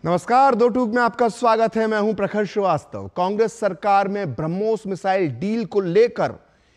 नमस्कार, दो टूक में आपका स्वागत है। मैं हूं प्रखर श्रीवास्तव। कांग्रेस सरकार में ब्रह्मोस मिसाइल डील को लेकर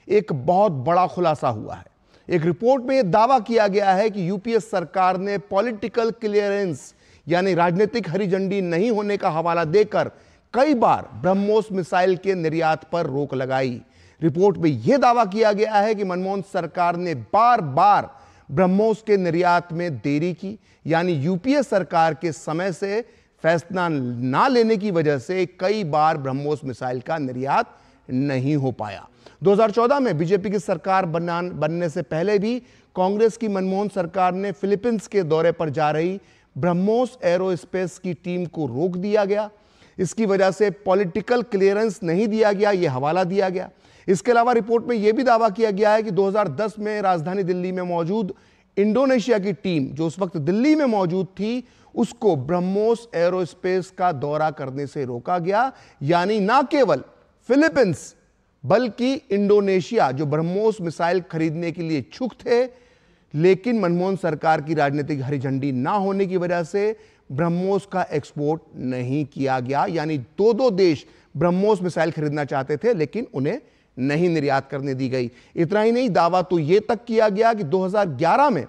एक बहुत बड़ा खुलासा हुआ है। एक रिपोर्ट में यह दावा किया गया है कि यूपीए सरकार ने पॉलिटिकल क्लियरेंस यानी राजनीतिक हरी झंडी नहीं होने का हवाला देकर कई बार ब्रह्मोस मिसाइल के निर्यात पर रोक लगाई। रिपोर्ट में यह दावा किया गया है कि मनमोहन सरकार ने बार बार ब्रह्मोस के निर्यात में देरी की, यानी यूपीए सरकार के समय से फैसला ना लेने की वजह से कई बार ब्रह्मोस मिसाइल का निर्यात नहीं हो पाया। 2014 में बीजेपी की सरकार बनने से पहले भी कांग्रेस की मनमोहन सरकार ने फिलीपींस के दौरे पर जा रही ब्रह्मोस एरोस्पेस की टीम को रोक दिया गया। इसकी वजह से पॉलिटिकल क्लियरेंस नहीं दिया गया, यह हवाला दिया गया। इसके अलावा रिपोर्ट में यह भी दावा किया गया है कि 2010 में राजधानी दिल्ली में मौजूद इंडोनेशिया की टीम जो उस वक्त दिल्ली में मौजूद थी, उसको ब्रह्मोस एरोस्पेस का दौरा करने से रोका गया। यानी ना केवल फिलीपींस बल्कि इंडोनेशिया जो ब्रह्मोस मिसाइल खरीदने के लिए इच्छुक थे, लेकिन मनमोहन सरकार की राजनीतिक हरी झंडी ना होने की वजह से ब्रह्मोस का एक्सपोर्ट नहीं किया गया। यानी दो देश ब्रह्मोस मिसाइल खरीदना चाहते थे, लेकिन उन्हें नहीं निर्यात करने दी गई। इतना ही नहीं, दावा तो यह तक किया गया कि 2011 में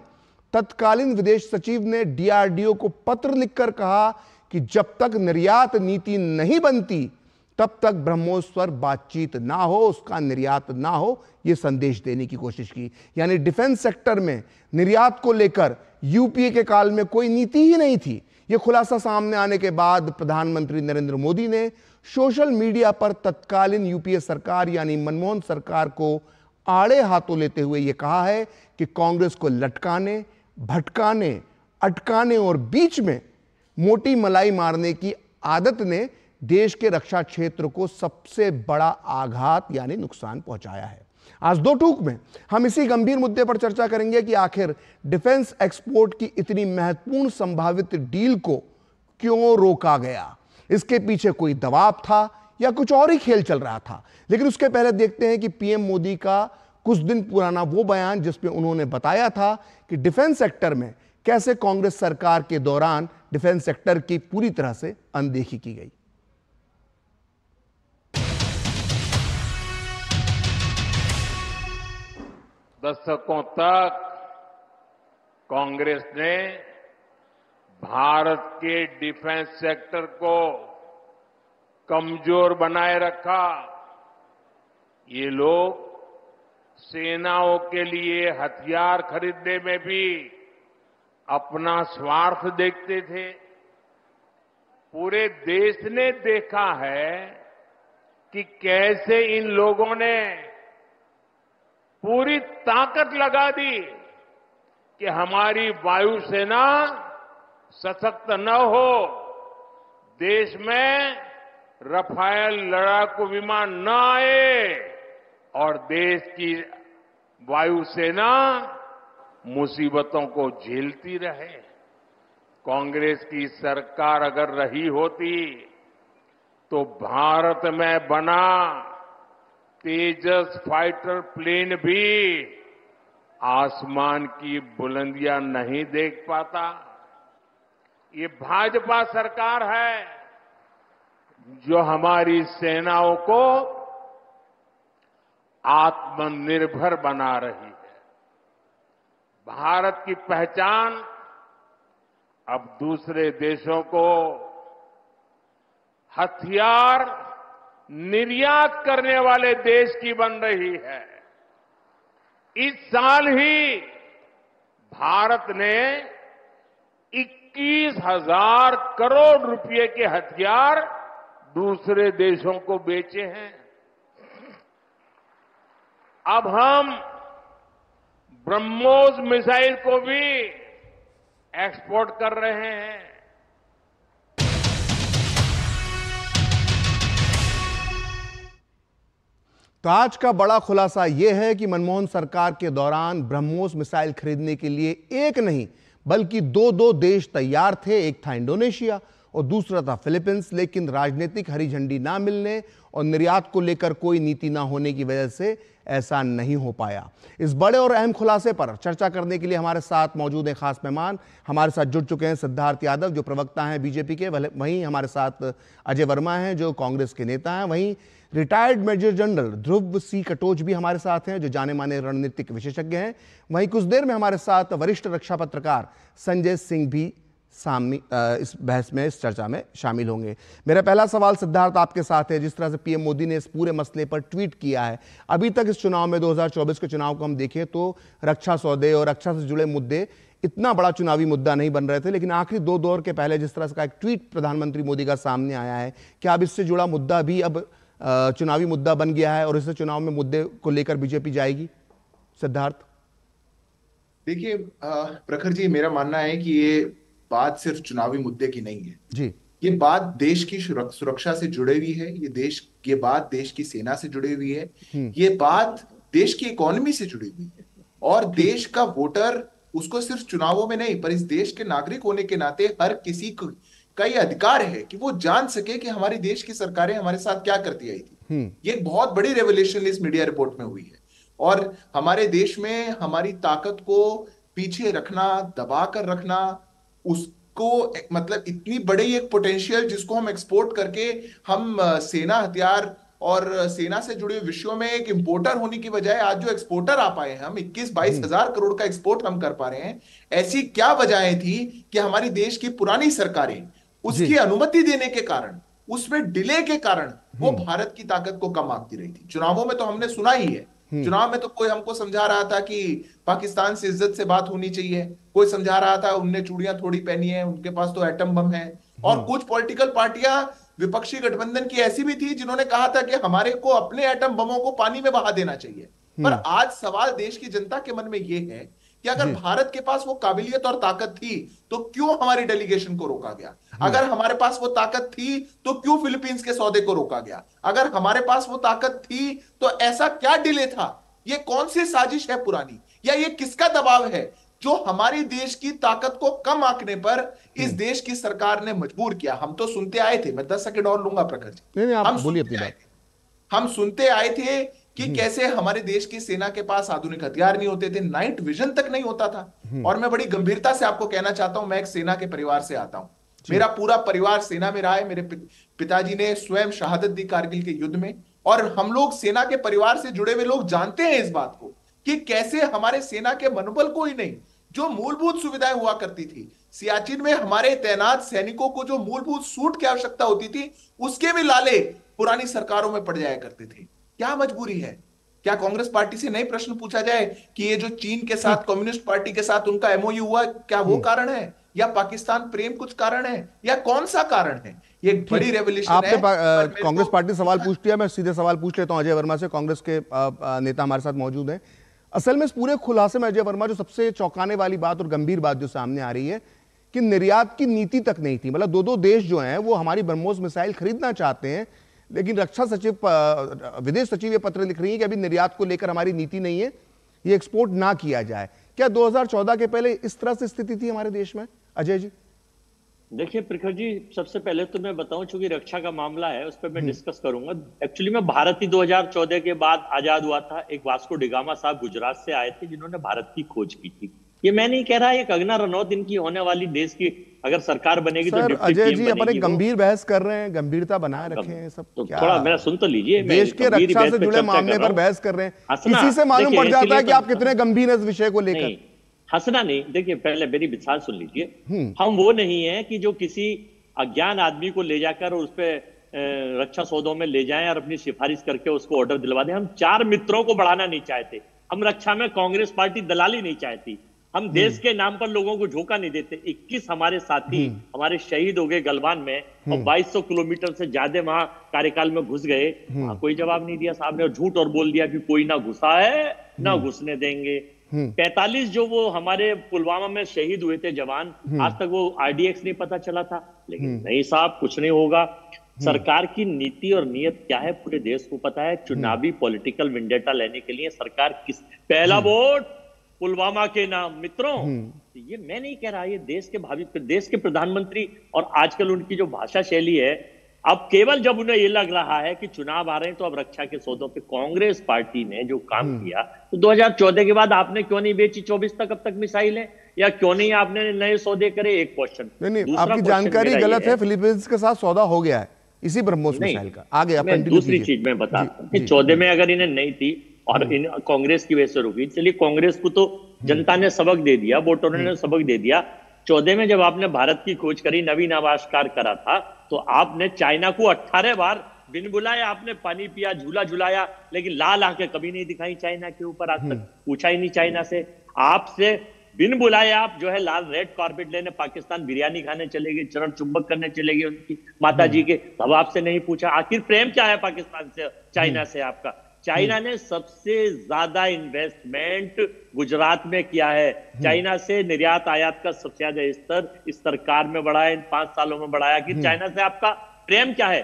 तत्कालीन विदेश सचिव ने डीआरडीओ को पत्र लिखकर कहा कि जब तक निर्यात नीति नहीं बनती तब तक ब्रह्मोस पर बातचीत ना हो, उसका निर्यात ना हो, यह संदेश देने की कोशिश की। यानी डिफेंस सेक्टर में निर्यात को लेकर यूपीए के काल में कोई नीति ही नहीं थी। यह खुलासा सामने आने के बाद प्रधानमंत्री नरेंद्र मोदी ने सोशल मीडिया पर तत्कालीन यूपीए सरकार यानी मनमोहन सरकार को आड़े हाथों लेते हुए यह कहा है कि कांग्रेस को लटकाने, भटकाने, अटकाने और बीच में मोटी मलाई मारने की आदत ने देश के रक्षा क्षेत्र को सबसे बड़ा आघात यानी नुकसान पहुंचाया है। आज दो टूक में हम इसी गंभीर मुद्दे पर चर्चा करेंगे कि आखिर डिफेंस एक्सपोर्ट की इतनी महत्वपूर्ण संभावित डील को क्यों रोका गया। इसके पीछे कोई दबाव था या कुछ और ही खेल चल रहा था। लेकिन उसके पहले देखते हैं कि पीएम मोदी का कुछ दिन पुराना वो बयान जिसमें उन्होंने बताया था कि डिफेंस सेक्टर में कैसे कांग्रेस सरकार के दौरान डिफेंस सेक्टर की पूरी तरह से अनदेखी की गई। दशकों तक कांग्रेस ने भारत के डिफेंस सेक्टर को कमजोर बनाए रखा। ये लोग सेनाओं के लिए हथियार खरीदने में भी अपना स्वार्थ देखते थे। पूरे देश ने देखा है कि कैसे इन लोगों ने पूरी ताकत लगा दी कि हमारी वायुसेना सशक्त न हो, देश में रफाल लड़ाकू विमान न आए और देश की वायुसेना मुसीबतों को झेलती रहे। कांग्रेस की सरकार अगर रही होती तो भारत में बना तेजस फाइटर प्लेन भी आसमान की बुलंदियां नहीं देख पाता। ये भाजपा सरकार है जो हमारी सेनाओं को आत्मनिर्भर बना रही है। भारत की पहचान अब दूसरे देशों को हथियार निर्यात करने वाले देश की बन रही है। इस साल ही भारत ने 21,000 करोड़ रुपए के हथियार दूसरे देशों को बेचे हैं। अब हम ब्रह्मोस मिसाइल को भी एक्सपोर्ट कर रहे हैं। तो आज का बड़ा खुलासा यह है कि मनमोहन सरकार के दौरान ब्रह्मोस मिसाइल खरीदने के लिए एक नहीं बल्कि दो देश तैयार थे। एक था इंडोनेशिया और दूसरा था फिलीपींस। लेकिन राजनीतिक हरी झंडी ना मिलने और निर्यात को लेकर कोई नीति ना होने की वजह से ऐसा नहीं हो पाया। इस बड़े और अहम खुलासे पर चर्चा करने के लिए हमारे साथ मौजूद हैं खास मेहमान। हमारे साथ जुड़ चुके हैं सिद्धार्थ यादव जो प्रवक्ता हैं बीजेपी के, वहीं हमारे साथ अजय वर्मा हैं जो कांग्रेस के नेता हैं, वहीं रिटायर्ड मेजर जनरल ध्रुव सी कटोच भी हमारे साथ हैं जो जाने माने रणनीतिक विशेषज्ञ हैं। वहीं कुछ देर में हमारे साथ वरिष्ठ रक्षा पत्रकार संजय सिंह भी इस बहस में, इस चर्चा में शामिल होंगे। मेरा पहला सवाल सिद्धार्थ आपके साथ है। जिस तरह से पीएम मोदी ने इस पूरे मसले पर ट्वीट किया है, अभी तक इस चुनाव में 2024 के चुनाव को हम देखें तो रक्षा सौदे और रक्षा से जुड़े मुद्दे इतना बड़ा चुनावी मुद्दा नहीं बन रहे थे, लेकिन आखिरी 2 दौर के पहले जिस तरह से का एक ट्वीट प्रधानमंत्री मोदी का सामने आया है, क्या अब इससे जुड़ा मुद्दा भी अब चुनावी मुद्दा बन गया है और इससे चुनाव में मुद्दे को लेकर बीजेपी जाएगी? सिद्धार्थ। देखिए प्रखर जी, मेरा मानना है कि ये बात सिर्फ चुनावी मुद्दे की नहीं है जी। ये बात देश की सुरक्षा से जुड़ी हुई है, ये बात देश की सेना से जुड़ी हुई है, ये बात देश की इकोनॉमी से जुड़ी हुई है। और देश का वोटर, उसको सिर्फ चुनावों में नहीं पर इस देश के नागरिक होने के नाते हर किसी का ये अधिकार है कि वो जान सके कि हमारी देश की सरकारें हमारे साथ क्या करती आई थी। ये एक बहुत बड़ी रेवोल्यूशन इस मीडिया रिपोर्ट में हुई है और हमारे देश में हमारी ताकत को पीछे रखना, दबा कर रखना, उसको मतलब इतनी बड़ी एक पोटेंशियल जिसको हम एक्सपोर्ट करके हम सेना हथियार और सेना से जुड़े विषयों में एक इंपोर्टर होने की बजाय आज जो एक्सपोर्टर आ पाए हैं, हम 21-22 हजार करोड़ का एक्सपोर्ट हम कर पा रहे हैं। ऐसी क्या वजहें थी कि हमारी देश की पुरानी सरकारें उसकी अनुमति देने के कारण, उसमें डिले के कारण वो भारत की ताकत को कम आंकती रही थी। चुनावों में तो हमने सुना ही है, चुनाव में तो कोई हमको समझा रहा था कि पाकिस्तान से इज्जत से बात होनी चाहिए, कोई समझा रहा था उनने चूड़ियां थोड़ी पहनी है, उनके पास तो एटम बम है। और कुछ पॉलिटिकल पार्टियां विपक्षी गठबंधन की ऐसी भी थी जिन्होंने कहा था कि हमारे को अपने एटम बमों को पानी में बहा देना चाहिए। पर आज सवाल देश की जनता के मन में यह है कि अगर भारत के पास वो काबिलियत और ताकत थी तो क्यों हमारी डेलीगेशन को रोका गया? अगर हमारे पास वो ताकत थी तो क्यों फिलीपींस के सौदे को रोका गया? अगर हमारे पास वो ताकत थी तो ऐसा क्या डिले था? ये कौन सी साजिश है पुरानी, या ये किसका दबाव है जो हमारी देश की ताकत को कम आंकने पर इस देश की सरकार ने मजबूर किया? हम तो सुनते आए थे, मैं 10 सेकंड और लूंगा प्रखर जी। हम सुनते आए थे कि कैसे हमारे देश की सेना के पास आधुनिक हथियार नहीं होते थे, नाइट विजन तक नहीं होता था। और मैं बड़ी गंभीरता से आपको कहना चाहता हूं, मैं एक सेना के परिवार से आता हूं, मेरा पूरा परिवार सेना में रहा है। मेरे पिताजी ने स्वयं शहादत दी कारगिल के युद्ध में, और हम लोग सेना के परिवार से जुड़े हुए लोग जानते हैं इस बात को कि कैसे हमारे सेना के मनोबल को ही नहीं, जो मूलभूत सुविधाएं हुआ करती थी, सियाचिन में हमारे तैनात सैनिकों को जो मूलभूत सूट की आवश्यकता होती थी, उसके भी लाले पुरानी सरकारों में पड़ जाया करते थे। क्या मजबूरी है? क्या कांग्रेस पार्टी से नहीं प्रश्न पूछा जाए कि ये जो चीन के साथ, कम्युनिस्ट पार्टी के साथ उनका एमओयू हुआ, क्या वो कारण है, या पाकिस्तान प्रेम कुछ कारण है, या कौन सा कारण है? ये एक बड़ी रेवोल्यूशन है। आपने कांग्रेस पार्टी सवाल पूछ लिया, मैं सीधे सवाल पूछ लेता हूं अजय वर्मा से। कांग्रेस के नेता हमारे साथ मौजूद हैं। असल में इस पूरे खुलासे में अजय वर्मा, जो सबसे चौंकाने वाली बात और गंभीर बात जो सामने आ रही है कि निर्यात की नीति तक नहीं थी। मतलब दो देश जो हैं वो हमारी ब्रह्मोस मिसाइल खरीदना चाहते हैं, लेकिन रक्षा सचिव, विदेश सचिव ये पत्र लिख रही है कि अभी निर्यात को लेकर हमारी नीति नहीं है, ये एक्सपोर्ट ना किया जाए। क्या 2014 के पहले इस तरह से स्थिति थी हमारे देश में? अजय जी। देखिए प्रखर जी, सबसे पहले तो मैं बताऊं, चूंकि रक्षा का मामला है उस पर मैं डिस्कस करूंगा। एक्चुअली में भारत ही 2014 के बाद आजाद हुआ था। एक वास्को डिगामा साहब गुजरात से आए थे जिन्होंने भारत की खोज की थी। ये मैं नहीं कह रहा, ये कंगना रनौत इनकी होने वाली देश की अगर सरकार बनेगी तो अजय जी अपन एक गंभीर बहस कर रहे हैं, गंभीरता बनाए रखें सब। तो थोड़ा मेरा सुन तो लीजिए, देश के रक्षा से जुड़े मामले पर बहस कर रहे हैं, इसी से मालूम पड़ जाता है कि आप कितने गंभीर हैं इस विषय को लेकर। हंसना नहीं, देखिए पहले मेरी विचार सुन लीजिए। हम वो नहीं है कि जो किसी अज्ञान आदमी को ले जाकर उस पर रक्षा सौदों में ले जाएं और अपनी सिफारिश करके उसको ऑर्डर दिलवा दें। हम 4 मित्रों को बढ़ाना नहीं चाहते। हम रक्षा में कांग्रेस पार्टी दलाली नहीं चाहती। हम देश के नाम पर लोगों को झोंका नहीं देते। 21 हमारे साथी हमारे शहीद हो गए गलवान में, और 2200 किलोमीटर से ज्यादा वहां कार्यकाल में घुस गए, वहां कोई जवाब नहीं दिया साहब ने, और झूठ और बोल दिया कि कोई ना घुसा है ना घुसने देंगे। 45 जो वो हमारे पुलवामा में शहीद हुए थे जवान, आज तक वो आरडीएक्स नहीं पता चला था। लेकिन नहीं साहब, कुछ नहीं होगा। सरकार की नीति और नीयत क्या है पूरे देश को पता है। चुनावी पॉलिटिकल विंडेटा लेने के लिए सरकार किस, पहला वोट पुलवामा के नाम मित्रों। ये मैं नहीं कह रहा, ये देश के भावी देश के प्रधानमंत्री और आजकल उनकी जो भाषा शैली है, अब केवल जब उन्हें ये लग रहा है कि चुनाव आ रहे हैं तो अब रक्षा के सौदों पे कांग्रेस पार्टी ने जो काम किया, तो 2014 के बाद आपने क्यों नहीं बेची 24 तक अब तक मिसाइलें, या क्यों नहीं आपने नए सौदे करे? एक क्वेश्चन। नहीं, आपकी जानकारी गलत है। फिलीपींस के साथ सौदा हो गया है इसी ब्रह्मोस मिसाइल का। आगे आप दूसरी चीज मैं बता कि 14 में अगर इन्हें नहीं थी और इन कांग्रेस की वजह से रुकी, चलिए कांग्रेस को तो जनता ने सबक दे दिया, वोटरों ने सबक दे दिया। 14 में जब आपने भारत की खोज करी, नवीन आविष्कार करा था, तो आपने चाइना को 18 बार बिन बुलाए आपने पानी पिया, झूला झुलाया, लेकिन लाल आंखें कभी नहीं दिखाई चाइना के ऊपर। आज तक पूछा ही नहीं चाइना से, आपसे बिन बुलाए आप जो है लाल रेड कार्पेट लेने पाकिस्तान बिरयानी खाने चले गए, चरण चुंबक करने चले गए उनकी माता जी के, तब आपसे नहीं पूछा आखिर प्रेम क्या है पाकिस्तान से, चाइना से आपका। चाइना ने सबसे ज्यादा इन्वेस्टमेंट गुजरात में किया है। चाइना से निर्यात आयात का सबसे ज्यादा स्तर इस सरकार में बढ़ा है, इन 5 सालों में बढ़ाया। कि चाइना से आपका प्रेम क्या है?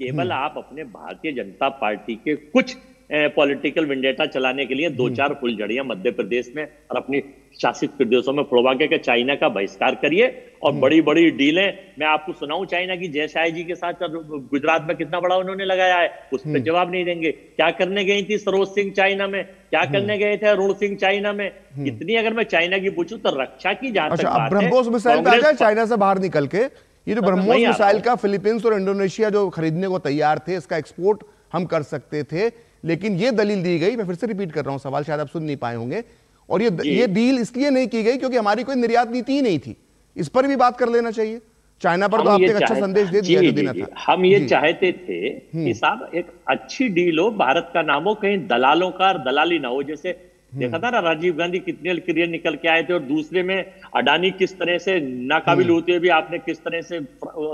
केवल आप अपने भारतीय जनता पार्टी के कुछ पॉलिटिकल विंडेटा चलाने के लिए 2-4 फुलझड़ियां मध्य प्रदेश में और अपनी शासित प्रदेशों में फुड़वा के चाइना का बहिष्कार करिए और बड़ी बड़ी डीलें मैं आपको सुनाऊं चाइना की। जयशाही जी के साथ गुजरात में कितना बड़ा उन्होंने लगाया है, उस पर जवाब नहीं देंगे। क्या करने गई थी सरोज सिंह चाइना में, क्या करने गए थे अरुण सिंह चाइना में? कितनी अगर मैं चाइना की पूछूं तो रक्षा की जहां तक बात है, ब्रह्मोस मिसाइल पे आ जाए चाइना से बाहर निकल के। ये जो ब्रह्मोस मिसाइल का फिलीपींस और इंडोनेशिया जो खरीदने को तैयार थे, इसका एक्सपोर्ट हम कर सकते थे, लेकिन ये दलील दी गई, मैं फिर से रिपीट कर रहा हूं सवाल, शायद आप सुन नहीं पाए होंगे, और ये डील इसलिए नहीं की गई क्योंकि हमारी कोई निर्यात नीति ही नहीं थी। इस पर भी बात कर लेना चाहिए। चाइना पर तो आपने एक अच्छा संदेश दे दिया जो देना था। हम ये चाहते थे कि साहब एक अच्छी डील हो, भारत का नाम हो, कहीं दलालों का दलाली ना हो। जैसे देखा था ना राजीव गांधी कितने करियर निकल के आए थे, और दूसरे में अडानी किस तरह से नाकाबिल होते हुए भी आपने किस तरह से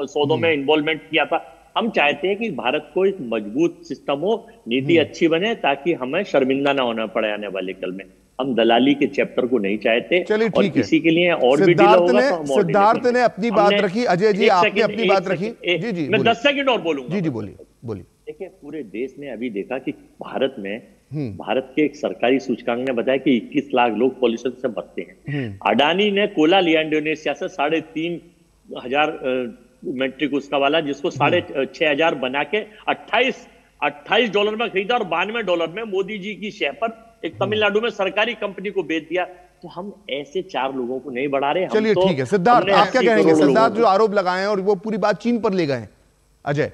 सौदों में इन्वॉल्वमेंट किया था। हम चाहते हैं कि भारत को एक मजबूत सिस्टम हो, नीति अच्छी बने, ताकि हमें शर्मिंदा ना होना पड़े आने वाले कल में। हम दलाली के चैप्टर को नहीं चाहते। चलिए और किसी के लिए और भी डील होगा तो हम सिद्धार्थ ने अपनी बात रखी, अजय जी आपने अपनी बात रखी। जी जी मैं 10 सेकंड और बोलूंगा। जी जी बोलिए। देखिए पूरे देश ने अभी देखा कि भारत में भारत के एक सरकारी सूचकांक ने बताया कि 21 लाख लोग पॉल्यूशन से मरते हैं। अडानी ने कोयला लिया इंडोनेशिया से 3,500 मेट्रिक उसका वाला, जिसको 6,500 बना के $28 में खरीदा और $92 में मोदी जी की शह पर एक तमिलनाडु में सरकारी कंपनी को बेच दिया। तो हम ऐसे 4 लोगों को नहीं बढ़ा रहे। चलिए ठीक है सिद्धार्थ, आप क्या कहेंगे? सिद्धार्थ जो आरोप लगाए हैं और वो पूरी बात चीन पर ले गए। अजय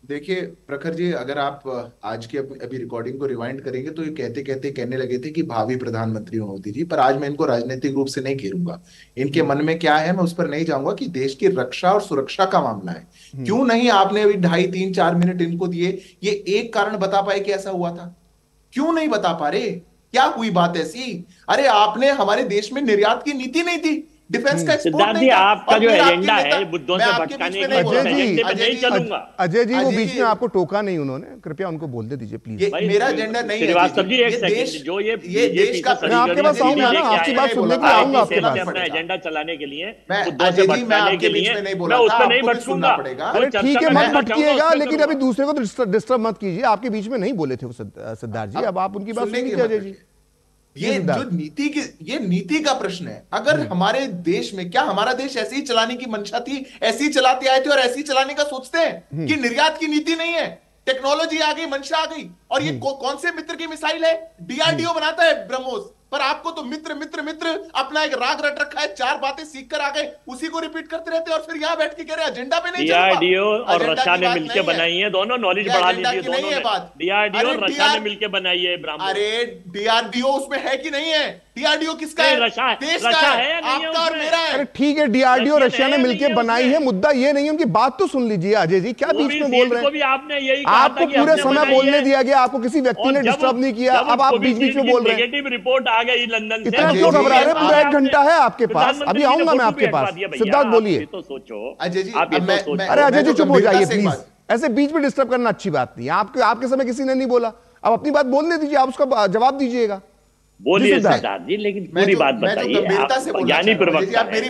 देखिए प्रखर जी, अगर आप आज की अभी रिकॉर्डिंग को रिवाइंड करेंगे तो ये कहते कहते कहने लगे थे कि भावी प्रधानमंत्री मोदी जी, पर आज मैं इनको राजनीतिक रूप से नहीं घेरूंगा। इनके मन में क्या है मैं उस पर नहीं जाऊंगा कि देश की रक्षा और सुरक्षा का मामला है। क्यों नहीं आपने अभी 2.5, 3, 4 मिनट इनको दिए? ये एक कारण बता पाए कि ऐसा हुआ था? क्यों नहीं बता पा रहे? क्या हुई बात ऐसी? अरे आपने हमारे देश में निर्यात की नीति नहीं थी, डिफेंस का एक्सपोर्ट नहीं था। आपका जो एजेंडा है बुद्धों से भटकाने का, अजय जी वो बीच में आपको टोका नहीं उन्होंने, कृपया उनको बोलने दीजिए प्लीज। मेरा एजेंडा नहीं है श्रीवास्तव जी, एक सेकंड, जो ये देश का, मैं आपके पास आऊंगा ना, आपकी बात सुनने के लिए आऊंगा आपके पास। अपना एजेंडा चलाने के लिए, बुद्धों से भटकाने के लिए मैं उस पर नहीं भटकूंगा। अरे ठीक है, मत भटकिएगा, लेकिन अभी दूसरे को तो डिस्टर्ब मत कीजिए। आपके बीच में नहीं बोले थे वो सिद्धार्थ जी, अब आप उनकी बात सुनिए अजय जी। ये जो नीति का प्रश्न है। अगर हमारे देश में, क्या हमारा देश ऐसे ही चलाने की मंशा थी, ऐसे ही चलाते आए थे और ऐसे ही चलाने का सोचते हैं कि निर्यात की नीति नहीं है, टेक्नोलॉजी आ गई, मंशा आ गई। और ये कौन से मित्र की मिसाइल है? डीआरडीओ बनाता है ब्रह्मोस, पर आपको तो मित्र मित्र मित्र अपना एक राग रट रखा है। 4 बातें सीख कर आ गए, उसी को रिपीट करते रहते और फिर यहाँ बैठ के कह रहे एजेंडा पे नहीं चलूंगा। डीआरडीओ और रक्षा ने मिलकर बनाई है, दोनों नॉलेज बढ़ा लीजिए दोनों ने। डीआरडीओ और रक्षा ने मिलकर बनाई है ब्राह्मण। अरे डीआरडीओ उसमें है कि नहीं है? डीआरडीओ किसका है? देश का है, आपका और मेरा है। अरे ठीक है, डीआरडीओ रशिया ने मिलकर बनाई है, मुद्दा ये नहीं है। उनकी बात तो सुन लीजिए अजय जी, क्या बीच में बोल रहे हैं? आपको पूरे समय बोलने दिया गया, आपको किसी व्यक्ति ने डिस्टर्ब नहीं किया, अब आप बीच बीच में बोल रहे हैं। नेगेटिव रिपोर्ट आ गई लंदन से, इतना क्यों घबरा रहे? पूरा 1 घंटा है आपके पास, अभी आऊंगा मैं आपके पास। सिद्धार्थ बोलिए। तो सोचो अजय जी, अरे अजय जी चुप हो जाइए प्लीज, ऐसे बीच में डिस्टर्ब करना अच्छी बात नहीं है। आपके समय किसी ने नहीं बोला, अब अपनी बात बोलने दीजिए, आप उसका जवाब दीजिएगा। बोलिए सिद्धार्थ जी, लेकिन पूरी बात बताइए।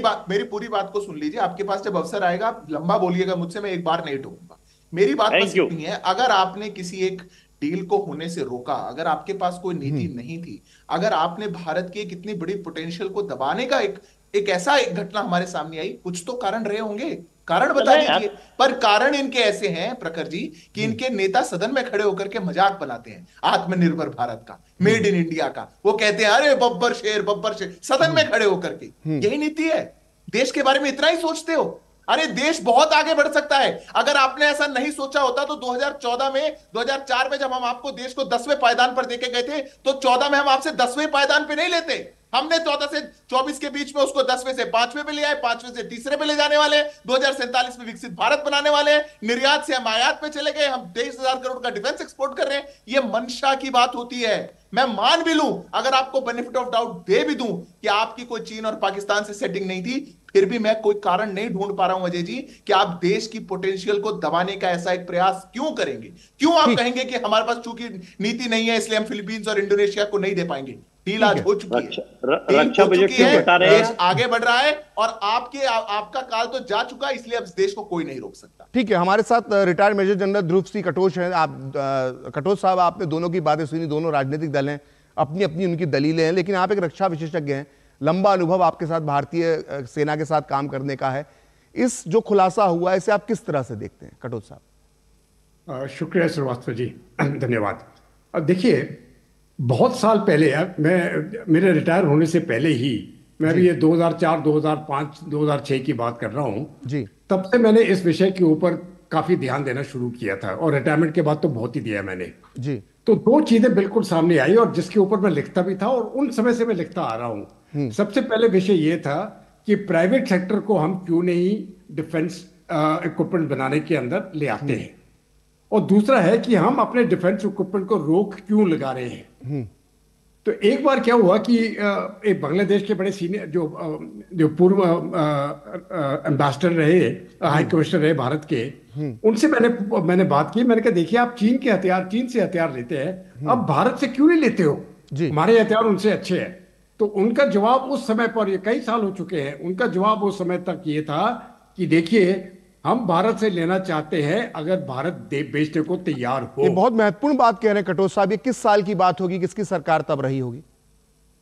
आप मेरी पूरी बात को सुन लीजिए। आपके पास जब अवसर आएगा आप लंबा बोलिएगा मुझसे, मैं एक बार नहीं टोकूंगा। मेरी बात बस इतनी है, अगर आपने किसी एक डील को होने से रोका, अगर आपके पास कोई नीति नहीं थी, अगर आपने भारत की एक इतनी बड़ी पोटेंशियल को दबाने का एक ऐसा एक घटना हमारे सामने आई, कुछ तो कारण रहे होंगे, कारण बता दीजिए। पर कारण इनके ऐसे हैं प्रखर जी कि इनके नेता सदन में खड़े होकर के मजाक बनाते हैं आत्मनिर्भर भारत का, मेड इन इंडिया का। वो कहते हैं अरे बब्बर शेर सदन में खड़े होकर के। यही नीति है, देश के बारे में इतना ही सोचते हो। अरे देश बहुत आगे बढ़ सकता है। अगर आपने ऐसा नहीं सोचा होता तो 2014 में 2004 में जब हम आपको देश को 10वें पायदान पर देके गए थे, तो 14 में हम आपसे 10वें पायदान पे नहीं लेते। हमने 14 से 24 के बीच में उसको 10वें से 5वें पे ले आए, 5वें से तीसरे पे ले जाने वाले, 2047 में विकसित भारत बनाने वाले, निर्यात से हम आयात पे चले गए, हम 23,000 करोड़ का डिफेंस एक्सपोर्ट कर रहे हैं। ये मंशा की बात होती है। मैं मान भी लूं, अगर आपको बेनिफिट ऑफ डाउट दे भी दूं कि आपकी कोई चीन और पाकिस्तान से सेटिंग नहीं थी, फिर भी मैं कोई कारण नहीं ढूंढ पा रहा हूं अजय जी कि आप देश की पोटेंशियल को दबाने का ऐसा एक प्रयास क्यों करेंगे। क्यों आप कहेंगे कि हमारे पास चूंकि नीति नहीं है इसलिए हम फिलीपींस और इंडोनेशिया को नहीं दे पाएंगे। डील आज हो चुकी है, रक्षा बजट क्यों घटा रहे हैं? देश आगे बढ़ रहा है और आपका काल तो जा चुका है, इसलिए अब देश को कोई नहीं रोक सकता। ठीक है, हमारे साथ रिटायर्ड मेजर जनरल ध्रुव सिंह कटोच हैं। आप कटोच साहब, आपने दोनों की बातें सुनी, दोनों राजनीतिक दल हैं, अपनी अपनी उनकी दलीलें हैं, लेकिन आप एक रक्षा विशेषज्ञ हैं, लंबा अनुभव आपके साथ भारतीय सेना के साथ काम करने का है। इस जो खुलासा हुआ है इसे आप किस तरह से देखते हैं कटोच साहब? शुक्रिया श्रीवास्तव जी, धन्यवाद। अब देखिए, बहुत साल पहले, मेरे रिटायर होने से पहले ही, मैं भी ये 2004, 2005, 2006 की बात कर रहा हूँ जी, तब से मैंने इस विषय के ऊपर काफी ध्यान देना शुरू किया था, और रिटायरमेंट के बाद तो बहुत ही दिया मैंने जी। तो दो चीजें बिल्कुल सामने आई और जिसके ऊपर मैं लिखता भी था और उन समय से मैं लिखता आ रहा हूँ। सबसे पहले विषय ये था कि प्राइवेट सेक्टर को हम क्यों नहीं डिफेंस इक्विपमेंट बनाने के अंदर ले आते हैं, और दूसरा है कि हम अपने डिफेंस इक्विपमेंट को रोक क्यों लगा रहे हैं। तो एक बार क्या हुआ कि एक बांग्लादेश के बड़े सीनियर जो पूर्व एम्बेसडर रहे, हाई कमिश्नर रहे भारत के, उनसे मैंने बात की। मैंने कहा देखिए, आप चीन से हथियार लेते हैं, अब भारत से क्यों नहीं लेते हो? हमारे हथियार उनसे अच्छे हैं। तो उनका जवाब उस समय पर, ये कई साल हो चुके हैं, उनका जवाब उस समय तक ये था कि देखिए, हम भारत से लेना चाहते हैं अगर भारत बेचने को तैयार हो। ये बहुत महत्वपूर्ण बात कह रहे हैं कटोच साहब। ये किस साल की बात होगी, किसकी सरकार तब रही होगी?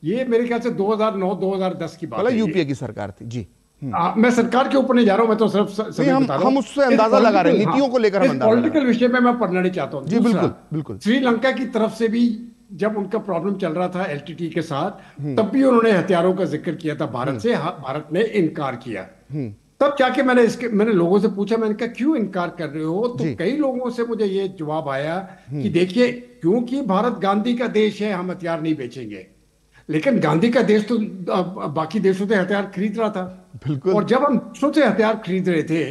ये मेरे ख्याल से 2009-2010 की बात है। यूपीए की सरकार थी जी। मैं सरकार के ऊपर नहीं जा रहा हूं, मैं तो सिर्फ हम उससे अंदाजा लगा रहे हैं, नीतियों को लेकर हम अंदाजा लगा रहे हैं। पॉलिटिकल विषय में मैं पढ़ना नहीं चाहता हूं। जी बिल्कुल बिल्कुल। श्रीलंका की तरफ से भी जब उनका प्रॉब्लम चल रहा था एलटीटी के साथ, तब भी उन्होंने हथियारों का जिक्र किया था भारत से, भारत ने इनकार किया। तब जाके मैंने लोगों से पूछा, मैंने कहा क्यों इनकार कर रहे हो? तो कई लोगों से मुझे ये जवाब आया कि देखिए, क्योंकि भारत गांधी का देश है, हम हथियार नहीं बेचेंगे। लेकिन गांधी का देश तो बाकी देशों से हथियार खरीद रहा था, बिल्कुल। और जब हम दूसरों से हथियार खरीद रहे थे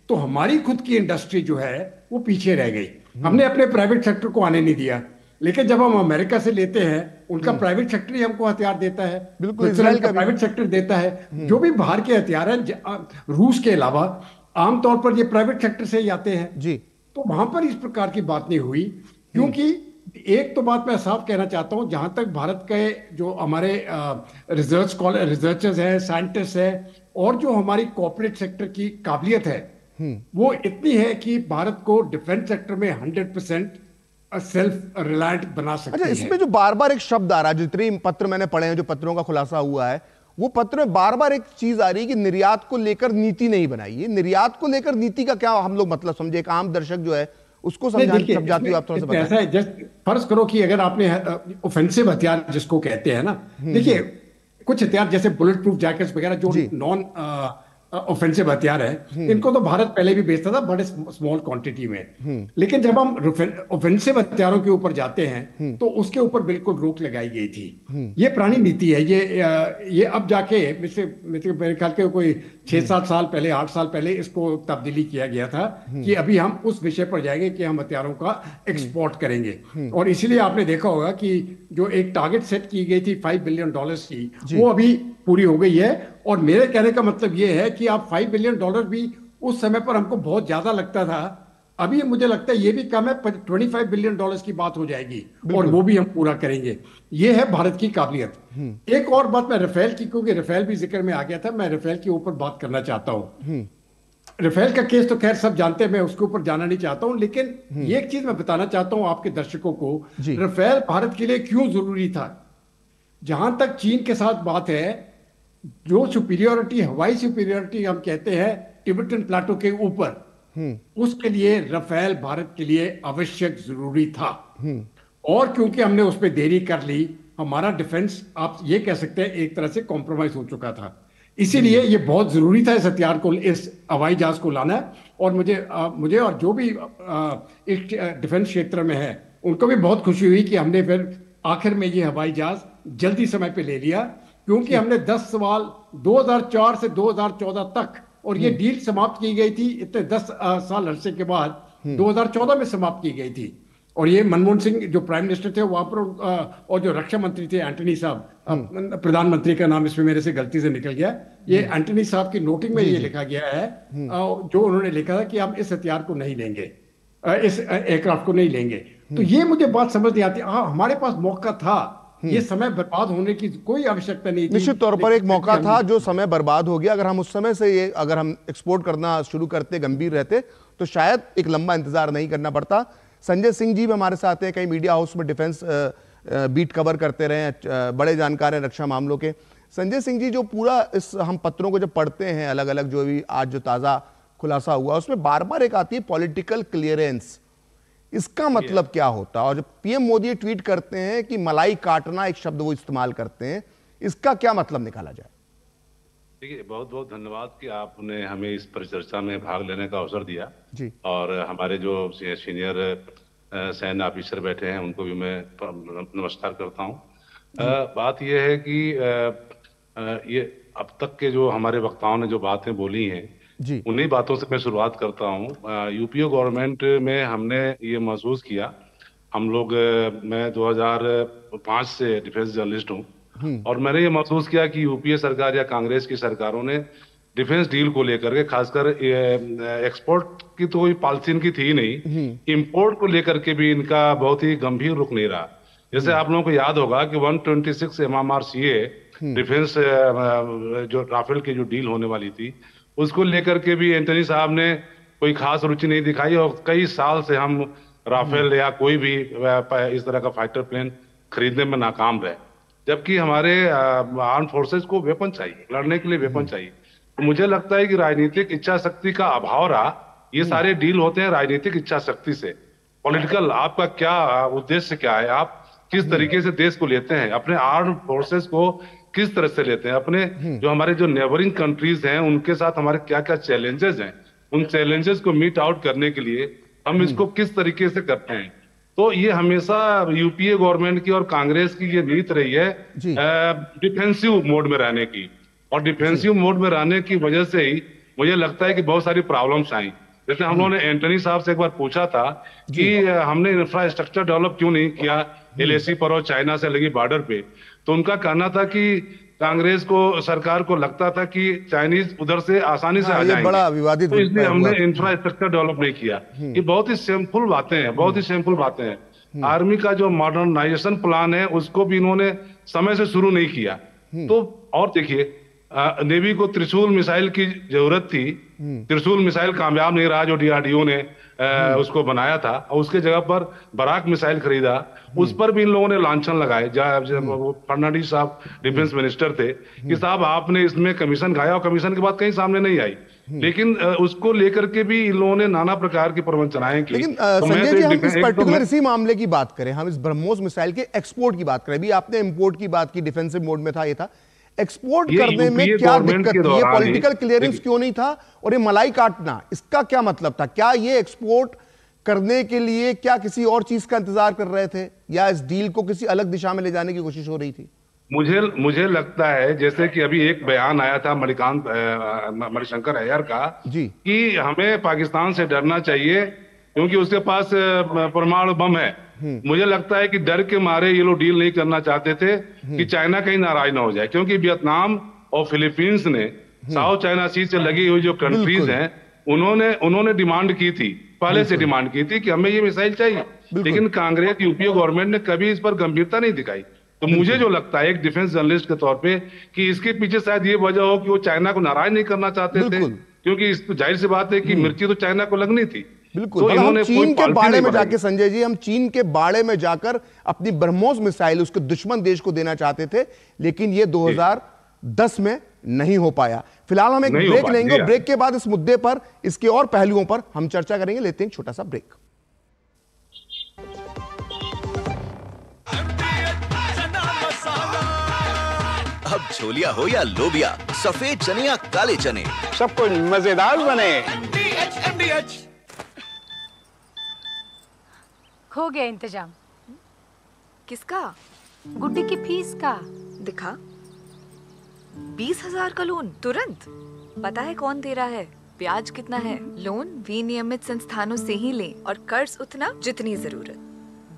तो हमारी खुद की इंडस्ट्री जो है वो पीछे रह गई। हमने अपने प्राइवेट सेक्टर को आने नहीं दिया। लेकिन जब हम अमेरिका से लेते हैं, उनका प्राइवेट सेक्टर ही हमको हथियार देता है, बिल्कुल, इजराइल का प्राइवेट सेक्टर देता है। जो भी बाहर के हथियार हैं, रूस के अलावा, आमतौर पर ये प्राइवेट सेक्टर से ही आते हैं जी। तो वहां पर इस प्रकार की बात नहीं हुई। क्योंकि एक तो बात मैं साफ कहना चाहता हूं, जहां तक भारत के जो हमारे रिसर्चर्स हैं, साइंटिस्ट हैं, और जो हमारी कॉर्पोरेट सेक्टर की काबिलियत है, वो इतनी है कि भारत को डिफेंस सेक्टर में 100% सेल्फ रिलायंट बना सकते हैं। अच्छा, इसमें जो बार बार एक शब्द आ रहा है, जितने पत्र मैंने पढ़े हैं, जो पत्रों का खुलासा हुआ है, वो पत्र में बार बार एक चीज आ रही है कि निर्यात को लेकर नीति नहीं बनाई है। निर्यात को लेकर नीति का क्या हम लोग मतलब समझे? एक आम दर्शक जो है उसको समझाती हुई आप थोड़ा सा बताएं। ऐसा है, जस्ट फर्ज करो कि अगर आपने ऑफेंसिव हथियार जिसको कहते हैं ना, देखिए कुछ हथियार जैसे बुलेट प्रूफ जैकेट्स वगैरह जो नॉन ऑफेंसिव हथियार है, इनको तो भारत पहले भी बेचता था बड़े स्मॉल क्वांटिटी में। लेकिन जब हम ऑफेंसिव हथियारों के ऊपर जाते हैं तो उसके ऊपर बिल्कुल रोक लगाई गई थी। ये पुरानी नीति है। ये अब जाके मेरे ख्याल के कोई 6-7 साल पहले, 8 साल पहले इसको तब्दीली किया गया था कि अभी हम उस विषय पर जाएंगे कि हम हथियारों का एक्सपोर्ट करेंगे। और इसीलिए आपने देखा होगा कि जो एक टारगेट सेट की गई थी $5 बिलियन की, वो अभी पूरी हो गई है। और मेरे कहने का मतलब ये है कि आप $5 बिलियन भी उस समय पर हमको बहुत ज्यादा लगता था, अभी मुझे लगता है ये भी कम है, $25 बिलियन की बात हो जाएगी और वो भी हम पूरा करेंगे। ये है भारत की काबिलियत। एक और बात मैं राफेल की, क्योंकि राफेल भी जिक्र में आ गया था, मैं राफेल के ऊपर बात करना चाहता हूं। राफेल का केस तो खैर सब जानते हैं, मैं उसके ऊपर जाना नहीं चाहता हूं, लेकिन ये एक चीज मैं बताना चाहता हूं आपके दर्शकों को, राफेल भारत के लिए क्यों जरूरी था। जहां तक चीन के साथ बात है, जो सुपीरियोरिटी, हवाई सुपीरियोरिटी हम कहते हैं टिबेटन प्लाटो के ऊपर, उसके लिए राफेल भारत के लिए आवश्यक जरूरी था। और क्योंकि हमने उस पर देरी कर ली, हमारा डिफेंस आप ये कह सकते हैं एक तरह से कॉम्प्रोमाइज हो चुका था। इसीलिए ये बहुत जरूरी था इस हथियार को, इस हवाई जहाज को लाना। और मुझे और जो भी इस डिफेंस क्षेत्र में है उनको भी बहुत खुशी हुई कि हमने फिर आखिर में ये हवाई जहाज जल्दी समय पे ले लिया, क्योंकि हमने 10 साल 2004 से 2014 तक, और ये डील समाप्त की गई थी इतने 10 साल अरसे के बाद 2014 में समाप्त की गई थी। और ये मनमोहन सिंह जो प्राइम मिनिस्टर थे वहां पर, और जो रक्षा मंत्री थे एंटनी साहब, प्रधानमंत्री का नाम इसमें मेरे से गलती से निकल गया, ये एंटनी साहब की नोटिंग में ये लिखा गया है, जो उन्होंने लिखा था कि हम इस हथियार को नहीं लेंगे, इस एयरक्राफ्ट को नहीं लेंगे। तो ये मुझे बात समझ नहीं आती। हाँ, हमारे पास मौका था, ये समय बर्बाद होने की कोई आवश्यकता नहीं थी। निश्चित तौर पर एक मौका था जो समय बर्बाद हो गया। अगर हम उस समय से अगर हम एक्सपोर्ट करना शुरू करते, गंभीर रहते, तो शायद एक लंबा इंतजार नहीं करना पड़ता। संजय सिंह जी भी हमारे साथ हैं, कई मीडिया हाउस में डिफेंस बीट कवर करते रहे हैं, बड़े जानकार हैं रक्षा मामलों के। संजय सिंह जी, जो पूरा इस हम पत्रों को जब पढ़ते हैं अलग अलग, जो भी आज जो ताज़ा खुलासा हुआ, उसमें बार बार एक आती है पॉलिटिकल क्लियरेंस। इसका मतलब क्या होता है? और जब पीएम मोदी ट्वीट करते हैं कि मलाई काटना, एक शब्द वो इस्तेमाल करते हैं, इसका क्या मतलब निकाला जाए? देखिए, बहुत बहुत धन्यवाद कि आपने हमें इस परिचर्चा में भाग लेने का अवसर दिया जी। और हमारे जो सीनियर सैन्य ऑफिसर बैठे हैं उनको भी मैं नमस्कार करता हूं। बात यह है कि ये अब तक के जो हमारे वक्ताओं ने जो बातें बोली हैं, उन्हीं बातों से मैं शुरुआत करता हूं। यूपीए गवर्नमेंट में हमने ये महसूस किया, हम लोग, मैं 2005 से डिफेंस जर्नलिस्ट हूं, और मैंने ये महसूस किया कि यूपीए सरकार या कांग्रेस की सरकारों ने डिफेंस डील को लेकर के, खासकर एक्सपोर्ट की तो कोई पॉलिसी इनकी थी ही नहीं, इंपोर्ट को लेकर के भी इनका बहुत ही गंभीर रुख नहीं रहा। जैसे आप लोगों को याद होगा कि 126 MMRCA डिफेंस जो राफेल की जो डील होने वाली थी, उसको लेकर के भी एंटनी साहब ने कोई खास रुचि नहीं दिखाई, और कई साल से हम राफेल या कोई भी इस तरह का फाइटर प्लेन खरीदने में नाकाम रहे। जबकि हमारे आर्म फोर्सेस को वेपन चाहिए, लड़ने के लिए वेपन चाहिए। तो मुझे लगता है कि राजनीतिक इच्छा शक्ति का अभाव रहा। ये सारे डील होते हैं राजनीतिक इच्छा शक्ति से। पॉलिटिकल आपका क्या उद्देश्य क्या है, आप किस तरीके से देश को लेते हैं, अपने आर्म फोर्सेस को किस तरह से लेते हैं, अपने जो हमारे जो नेबरिंग कंट्रीज हैं उनके साथ हमारे क्या क्या चैलेंजेस हैं, उन चैलेंजेस को मीट आउट करने के लिए हम इसको किस तरीके से करते हैं। तो ये हमेशा यूपीए गवर्नमेंट की और कांग्रेस की ये नीति रही है डिफेंसिव मोड में रहने की, और डिफेंसिव मोड में रहने की वजह से ही मुझे लगता है कि बहुत सारी प्रॉब्लम्स आई। जैसे हम लोगों ने एंटनी साहब से एक बार पूछा था कि हमने इंफ्रास्ट्रक्चर डेवलप क्यों नहीं किया एलएसी पर और चाइना से लगी बॉर्डर पे, तो उनका कहना था कि कांग्रेस को, सरकार को लगता था कि चाइनीज उधर से आसानी से आ जाएंगे, बड़ा विवादित, तो इसलिए हमने इंफ्रास्ट्रक्चर डेवलप नहीं किया। ये बहुत ही सिंपल बातें हैं, बहुत ही सिंपल बातें हैं। आर्मी का जो मॉडर्नाइजेशन प्लान है उसको भी इन्होंने समय से शुरू नहीं किया। तो और देखिए, नेवी को त्रिशूल मिसाइल की जरूरत थी, त्रिशूल मिसाइल कामयाब नहीं रहा जो डीआरडीओ ने उसको बनाया था, और उसके जगह पर बराक मिसाइल खरीदा, उस पर भी इन लोगों ने लांछन लगाए। जब फर्नांडिस साहब डिफेंस मिनिस्टर थे कि साहब आपने इसमें कमीशन खाया, और कमीशन की बात कहीं सामने नहीं आई, लेकिन उसको लेकर के भी इन लोगों ने नाना प्रकार की प्रवंचनाएं की। लेकिन संजय जी, हम इस पर्टिकुलर इसी मामले की बात करें, हम इस ब्रह्मोस मिसाइल के एक्सपोर्ट की बात करें। अभी आपने इंपोर्ट की बात की, डिफेंसिव मोड में था, ये था एक्सपोर्ट करने में क्या दिक्कत थी, ये पॉलिटिकल क्लियरेंस क्यों नहीं था, और ये मलाई काटना, इसका क्या मतलब था? क्या ये एक्सपोर्ट करने के लिए क्या किसी और चीज का इंतजार कर रहे थे, या इस डील को किसी अलग दिशा में ले जाने की कोशिश हो रही थी? मुझे लगता है, जैसे कि अभी एक बयान आया था मणिशंकर अय्यर का कि हमें पाकिस्तान से डरना चाहिए क्योंकि उसके पास परमाणु बम है। मुझे लगता है कि डर के मारे ये लोग डील नहीं करना चाहते थे कि चाइना कहीं नाराज ना हो जाए, क्योंकि वियतनाम और फिलीपींस ने साउथ चाइना सी से लगी हुई जो कंट्रीज हैं, उन्होंने डिमांड की थी, पहले से डिमांड की थी कि हमें ये मिसाइल चाहिए, लेकिन कांग्रेस यूपीए गवर्नमेंट ने कभी इस पर गंभीरता नहीं दिखाई। तो मुझे जो लगता है एक डिफेंस जर्नलिस्ट के तौर पे कि इसके पीछे शायद ये वजह हो कि वो चाइना को नाराज नहीं करना चाहते थे, क्योंकि इस तो जाहिर सी बात है कि मिर्ची तो चाइना को लगनी थी। बिल्कुल। तो हम इन्होंने चीन के बाड़े में जाके, जाके संजय जी, हम चीन के बाड़े में जाकर अपनी ब्रह्मोस मिसाइल उसके दुश्मन देश को देना चाहते थे, लेकिन ये 2010 में नहीं हो पाया। फिलहाल हम एक ब्रेक लेंगे और ब्रेक के बाद इस मुद्दे पर, इसके और पहलुओं पर हम चर्चा करेंगे। लेते हैं एक छोटा सा ब्रेक। अब छोलिया हो या लोबिया, सफेद चने या काले चने, सब कुछ मजेदार बने। हो गया इंतजाम। किसका? गुड्डी की फीस का। दिखा। 20,000 का लोन तुरंत। पता है कौन दे रहा है, ब्याज कितना है? लोन विनियमित संस्थानों से ही लें और कर्ज उतना जितनी जरूरत,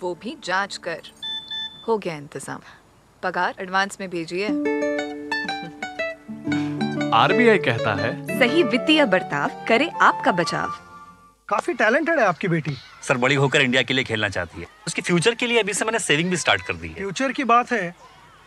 वो भी जांच कर। हो गया इंतजाम। पगार एडवांस में भेजिए। आरबीआई कहता है, सही वित्तीय बर्ताव करे आपका बचाव। काफी टैलेंटेड है आपकी बेटी। सर, बड़ी होकर इंडिया के लिए खेलना चाहती है। उसके फ्यूचर के लिए अभी से मैंने सेविंग भी स्टार्ट कर दी है। फ्यूचर की बात है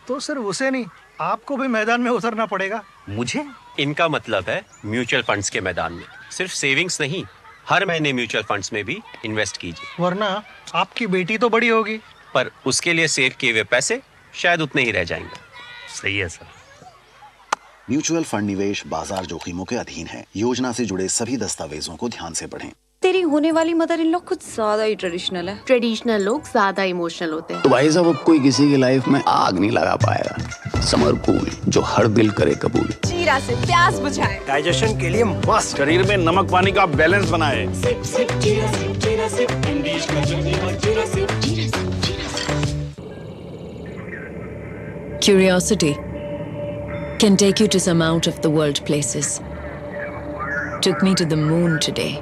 तो सिर्फ उसे नहीं, आपको भी मैदान में उतरना पड़ेगा। मुझे? इनका मतलब है म्यूचुअल फंड्स के मैदान में। सिर्फ सेविंग्स नहीं, हर महीने म्यूचुअल फंड्स में भी इन्वेस्ट कीजिए। वरना आपकी बेटी तो बड़ी होगी, पर उसके लिए सेव किए हुए पैसे शायद उतने ही रह जाएंगे। सही है सर। म्यूचुअल फंड निवेश बाजार जोखिमों के अधीन है। योजना से जुड़े सभी दस्तावेजों को ध्यान से पढ़ें। तेरी होने वाली मदर इन लॉ कुछ ज्यादा ही ट्रेडिशनल है। ट्रेडिशनल लोग ज्यादा इमोशनल होते हैं। तो भाई साहब, अब कोई किसी की लाइफ में आग नहीं लगा पाएगा। समर कूल, जो हर दिल करे कबूल। जीरा से प्यास बुझाए, डाइजेशन के लिए मस्त, शरीर में नमक पानी का बैलेंस बनाए। सिप सिप जीरा सिप जीरा सिप, इंग्लिश का जर्नी और जीरा सिप जीरा सिप जीरा SIP. Curiosity can take you to some out of the world places. Took me to the moon today.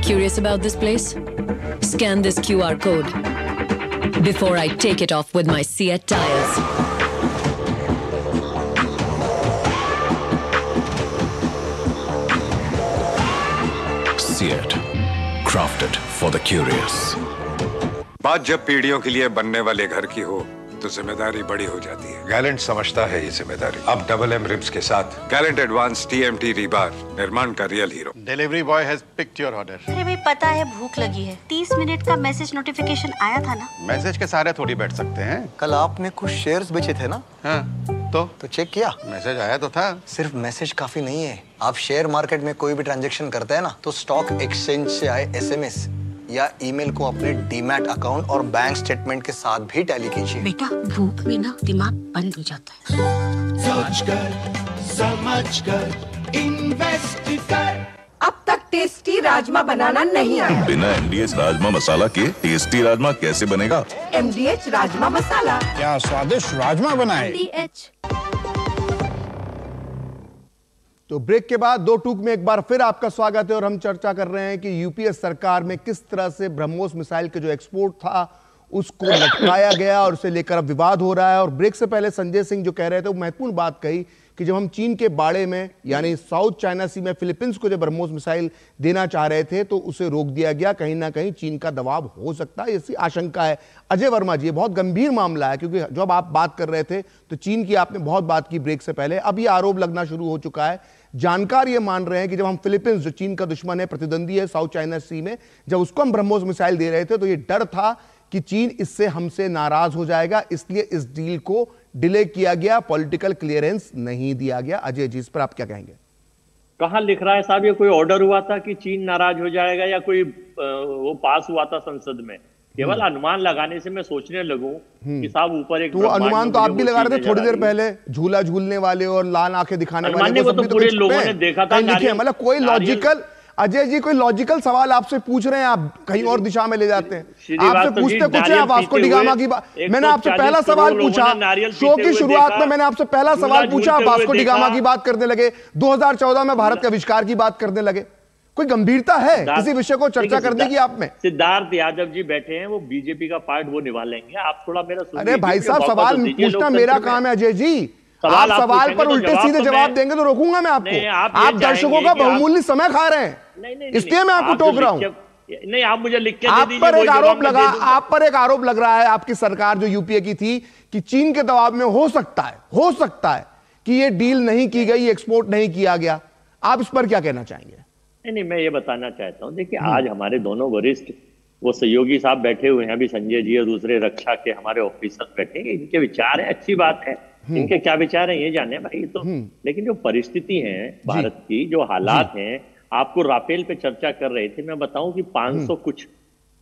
Curious about this place? Scan this QR code before I take it off with my Seat tires. Seat, crafted for the curious. बात जब पीढ़ियों के लिए बनने वाले घर की हो तो जिम्मेदारी बड़ी हो जाती है। गैलेंट समझता है ये जिम्मेदारी। अब डबल एम रिब्स के साथ गैलेंट एडवांस TMT रीबार, निर्माण का real hero. Delivery boy has picked your order. अरे भाई, पता है भूख लगी है। 30 मिनट का मैसेज नोटिफिकेशन आया था ना। मैसेज के सहारे थोड़ी बैठ सकते हैं। कल आपने कुछ शेयर्स बेचे थे ना? हाँ, तो चेक किया? मैसेज आया तो था। सिर्फ मैसेज काफी नहीं है। आप शेयर मार्केट में कोई भी ट्रांजैक्शन करते हैं ना, तो स्टॉक एक्सचेंज से आए SMS या ईमेल को अपने डीमैट अकाउंट और बैंक स्टेटमेंट के साथ भी टैली कीजिए। बेटा, भूख में ना दिमाग बंद हो जाता है। सोच कर, समझ कर, इन्वेस्ट कर। अब तक टेस्टी राजमा बनाना नहीं आया। बिना MDH राजमा मसाला के टेस्टी राजमा कैसे बनेगा? MDH राजमा मसाला। क्या स्वादिष्ट राजमा बनाए। MDH। तो ब्रेक के बाद दो टूक में एक बार फिर आपका स्वागत है और हम चर्चा कर रहे हैं कि यूपीए सरकार में किस तरह से ब्रह्मोस मिसाइल के जो एक्सपोर्ट था उसको लटकाया गया और उसे लेकर अब विवाद हो रहा है। और ब्रेक से पहले संजय सिंह जो कह रहे थे वो महत्वपूर्ण बात कही कि जब हम चीन के बाड़े में यानी साउथ चाइना सी में फिलीपींस को जब ब्रह्मोस मिसाइल देना चाह रहे थे तो उसे रोक दिया गया। कहीं ना कहीं चीन का दबाव हो सकता है, ऐसी आशंका है। अजय वर्मा जी, ये बहुत गंभीर मामला है क्योंकि जब आप बात कर रहे थे तो चीन की आपने बहुत बात की ब्रेक से पहले, अब ये आरोप लगना शुरू हो चुका है। जानकार ये मान रहे हैं कि जब हम फिलीपींस, जो चीन का दुश्मन है, प्रतिद्वंदी है साउथ चाइना सी में, जब उसको हम ब्रह्मोस मिसाइल दे रहे थे तो ये डर था कि चीन इससे हमसे नाराज हो जाएगा, इसलिए इस डील को डिले किया गया, पॉलिटिकल क्लियरेंस नहीं दिया गया। अजय जी, इस पर आप क्या कहेंगे? कहां लिख रहा है साहब, ये कोई ऑर्डर हुआ था कि चीन नाराज हो जाएगा या कोई वो पास हुआ था संसद में? केवल अनुमान लगाने से मैं सोचने लगूं कि साहब ऊपर एक, तो अनुमान तो आप भी लगा रहे थे थोड़ी देर पहले, झूला झूलने वाले और लाल आंखें दिखाने वाले को तो पूरे लोगों ने देखा था। मतलब कोई लॉजिकल, अजय जी कोई लॉजिकल सवाल आपसे पूछ रहे हैं, आप कहीं और दिशा में ले जाते हैं। आपसे पूछते कुछ है, आप वास्को डी गामा की बात, मैंने आपसे पहला सवाल पूछा शो की शुरुआत में, मैंने आपसे पहला सवाल पूछा, आप वास्को डी गामा की बात करने लगे, 2014 में भारत का आविष्कार की बात करने लगे। कोई गंभीरता है किसी विषय को चर्चा करने की आप में? सिद्धार्थ यादव जी बैठे हैं, वो बीजेपी का पार्ट वो निभा लेंगे, आप थोड़ा मेरा सुनिए। अरे भाई साहब, सवाल पूछना मेरा काम है अजय जी, आप सवाल पर उल्टे सीधे जवाब देंगे तो रोकूंगा मैं आपको। आप दर्शकों का बहुमूल्य समय खा रहे हैं, इसलिए मैं आपको टोक रहा हूं। नहीं, आप मुझे लिख के आप पर एक आरोप लगा, आप पर एक आरोप लग रहा है, आपकी सरकार जो यूपीए की थी, कि चीन के दबाव में हो सकता है कि ये डील नहीं की गई, एक्सपोर्ट नहीं किया गया। आप इस पर क्या कहना चाहेंगे? नहीं, मैं ये बताना चाहता हूँ, देखिए आज हमारे दोनों वरिष्ठ वो सहयोगी साहब बैठे हुए हैं, अभी संजय जी और दूसरे रक्षा के हमारे ऑफिसर बैठे हैं, इनके विचार है, अच्छी बात है, इनके क्या विचार है ये जाने भाई। तो लेकिन जो परिस्थिति है भारत की, जो हालात हैं, आपको राफेल पे चर्चा कर रहे थे, मैं बताऊं कि 500 कुछ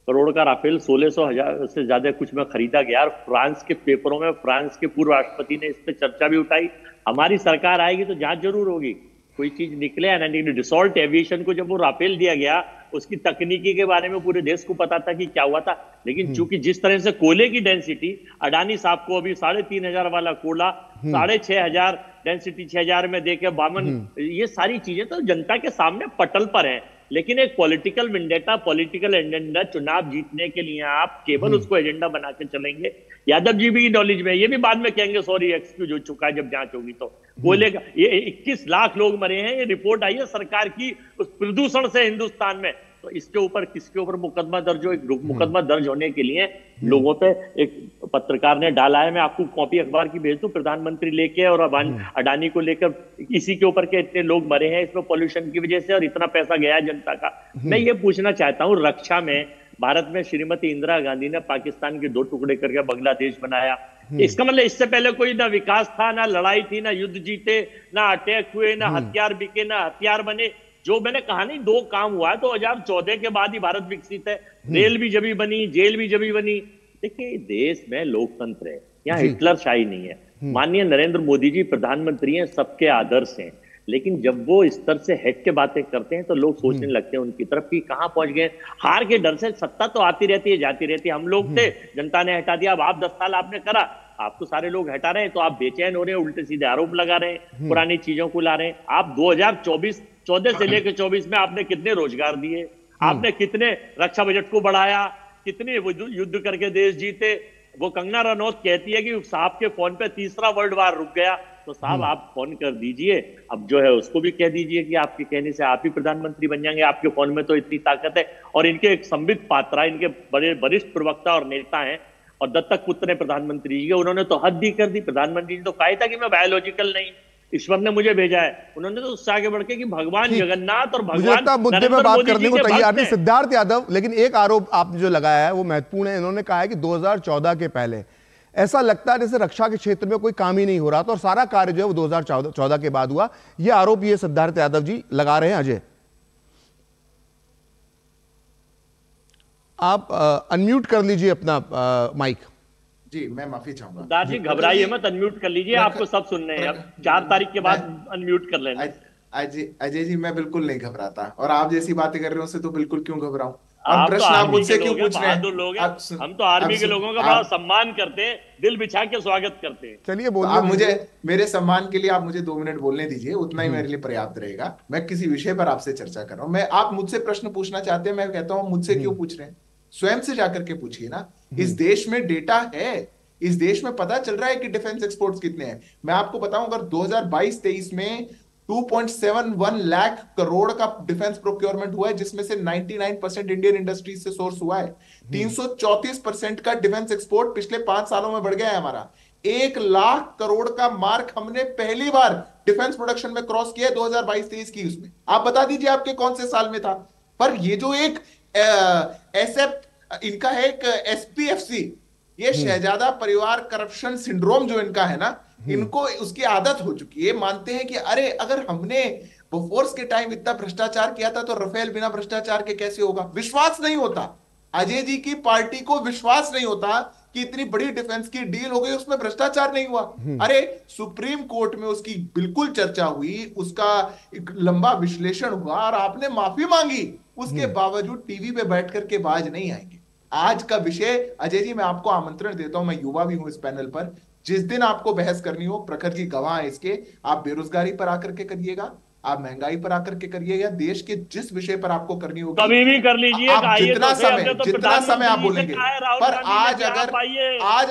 करोड़ का राफेल 1600 से ज्यादा कुछ में खरीदा गया। और फ्रांस के पेपरों में फ्रांस के पूर्व राष्ट्रपति ने इस पे चर्चा भी उठाई। हमारी सरकार आएगी तो जांच जरूर होगी, कोई चीज निकले या ना निकले। डिसॉल्ट एविएशन को जब वो राफेल दिया गया, उसकी तकनीकी के बारे में पूरे देश को पता था कि क्या हुआ था, लेकिन चूंकि जिस तरह से कोयले की डेंसिटी, अडानी साहब को अभी 3500 वाला कोयला 6500 डेंसिटी 6000 में देके 52, ये सारी चीजें तो जनता के सामने पटल पर हैं। लेकिन एक पॉलिटिकल विंडेटा, पॉलिटिकल एजेंडा, चुनाव जीतने के लिए आप केवल उसको एजेंडा बना के चलेंगे। यादव जी भी नॉलेज में, ये भी बाद में कहेंगे सॉरी एक्सक्यूज हो चुका है जब जांच होगी तो। कोयले का ये 21 लाख लोग मरे हैं, ये रिपोर्ट आई है सरकार की उस प्रदूषण से हिंदुस्तान में। तो इसके ऊपर किसके ऊपर मुकदमा दर्ज हो? एक मुकदमा दर्ज होने के लिए लोगों पे एक पत्रकार ने डाला है, मैं आपको कॉपी अखबार की भेज दूं, प्रधानमंत्री लेके और अडानी को लेकर इसी के ऊपर के इतने लोग मरे हैं इसमें पॉल्यूशन की वजह से और इतना पैसा गया है जनता का। मैं ये पूछना चाहता हूँ, रक्षा में भारत में श्रीमती इंदिरा गांधी ने पाकिस्तान के 2 टुकड़े करके बांग्लादेश बनाया। इसका मतलब इससे पहले कोई ना विकास था, ना लड़ाई थी, ना युद्ध जीते, ना अटैक हुए, ना हथियार बिके, ना हथियार बने। जो मैंने कहा नहीं, 2 काम हुआ है। 2014 के बाद ही भारत विकसित है। रेल भी जभी बनी, जेल भी जभी बनी। देखिए देश में लोकतंत्र है, यहाँ हिटलर शाही नहीं है। माननीय नरेंद्र मोदी जी प्रधानमंत्री हैं, सबके आदर्श हैं, लेकिन जब वो इस तरह से हट के बातें करते हैं तो लोग सोचने लगते हैं उनकी तरफ कि कहां पहुंच गए। हार के डर से सत्ता तो आती रहती है, जाती रहती है। हम लोग थे, जनता ने हटा दिया। अब आप 10 साल आपने करा, आप तो सारे लोग हटा रहे हैं, तो आप बेचैन हो रहे हैं, उल्टे सीधे आरोप लगा रहे हैं, पुरानी चीजों को ला रहे हैं। आप 2014 से लेकर 24 में आपने कितने रोजगार दिए, आपने कितने रक्षा बजट को बढ़ाया, कितने युद्ध करके देश जीते। वो कंगना रनौत कहती है कि साहब के फोन पे 3रा वर्ल्ड वार रुक गया, तो साहब आप फोन कर दीजिए। अब जो है उसको भी कह दीजिए कि आपके कहने से आप ही प्रधानमंत्री बन जाएंगे, आपके फोन में तो इतनी ताकत है। और इनके एक संबित पात्रा, इनके बड़े वरिष्ठ प्रवक्ता और नेता हैं और दत्तक पुत्र है प्रधानमंत्री जी के, उन्होंने तो हद ही कर दी। प्रधानमंत्री जी तो कहा था कि मैं बायोलॉजिकल नहीं, ईश्वर ने मुझे भेजा है। उन्होंने तो उससे आगे बढ़ के कि भगवान जगन्नाथ और भगवान मुद्दे में बात करने को तैयार नहीं सिद्धार्थ यादव। लेकिन एक आरोप आपने जो लगाया है वो महत्वपूर्ण है। इन्होंने कहा है कि 2014 के पहले ऐसा लगता है जैसे रक्षा के क्षेत्र में कोई काम ही नहीं हो रहा था और सारा कार्य जो है वो 2014 के बाद हुआ। ये आरोप ये सिद्धार्थ यादव जी लगा रहे हैं। अजय, आप अनम्यूट कर लीजिए अपना माइक। जी, मैं माफी चाहूंगा। सरदार जी घबराइए मत, अनम्यूट कर लीजिए, आपको सब सुन रहे हैं। अब 4 तारीख के बाद अनम्यूट कर लेना। अजय जी, मैं बिल्कुल नहीं घबराता, और आप जैसी बातें कर रहे हो उससे तो बिल्कुल क्यों घबराऊं। अब प्रश्न आप मुझसे क्यों पूछ रहे हैं? हम तो आर्मी के लोगों का बड़ा सम्मान करते हैं, दिल बिछा के स्वागत करते हैं। चलिए बोलिए। आप मुझे, मेरे सम्मान के लिए आप मुझे 2 मिनट बोलने दीजिए, उतना ही मेरे लिए पर्याप्त रहेगा। मैं किसी विषय पर आपसे चर्चा कर रहा हूँ। मैं, आप मुझसे प्रश्न पूछना चाहते हैं, मैं कहता हूँ मुझसे क्यों पूछ रहे हैं? स्वयं से जाकर के पूछिए ना। इस देश में डेटा है, इस देश में पता चल रहा है कि डिफेंस एक्सपोर्ट्स कितने हैं। मैं आपको बताऊं, अगर 2022-23 में 2.71 लाख करोड़ का डिफेंस प्रोक्योरमेंट हुआ है, जिसमें से 99% इंडियन इंडस्ट्रीज से सोर्स हुआ है। 334% का डिफेंस एक्सपोर्ट पिछले 5 सालों में बढ़ गया है हमारा। 1 लाख करोड़ का मार्क हमने पहली बार डिफेंस प्रोडक्शन में क्रॉस किया है 2022-23 की। उसमें आप बता दीजिए आपके कौन से साल में था। पर ये जो एक इनका है एक SPFC, ये शहजादा परिवार करप्शन सिंड्रोम जो इनका है ना, इनको उसकी आदत हो चुकी है। मानते हैं कि अरे अगर हमने बोफोर्स के टाइम इतना भ्रष्टाचार किया था तो राफेल बिना भ्रष्टाचार के कैसे होगा। विश्वास नहीं होता, अजय जी की पार्टी को विश्वास नहीं होता कि इतनी बड़ी डिफेंस की डील हो गई, उसमें भ्रष्टाचार नहीं हुआ। अरे सुप्रीम कोर्ट में उसकी बिल्कुल चर्चा हुई, उसका एक लंबा विश्लेषण हुआ और आपने माफी मांगी। उसके बावजूद टीवी पे बैठ करके बाज नहीं आएंगे। आज का विषय, अजय जी मैं आपको आमंत्रण देता हूं, मैं युवा भी हूं इस पैनल पर, जिस दिन आपको बहस करनी हो, प्रखर जी गवाह है इसके, आप बेरोजगारी पर आकर के करिएगा, आप महंगाई पर आकर के करिएगा, देश के जिस विषय पर आपको करनी होगी कभी भी कर लीजिए। आप जितना समय आप बोलेंगे। पर आज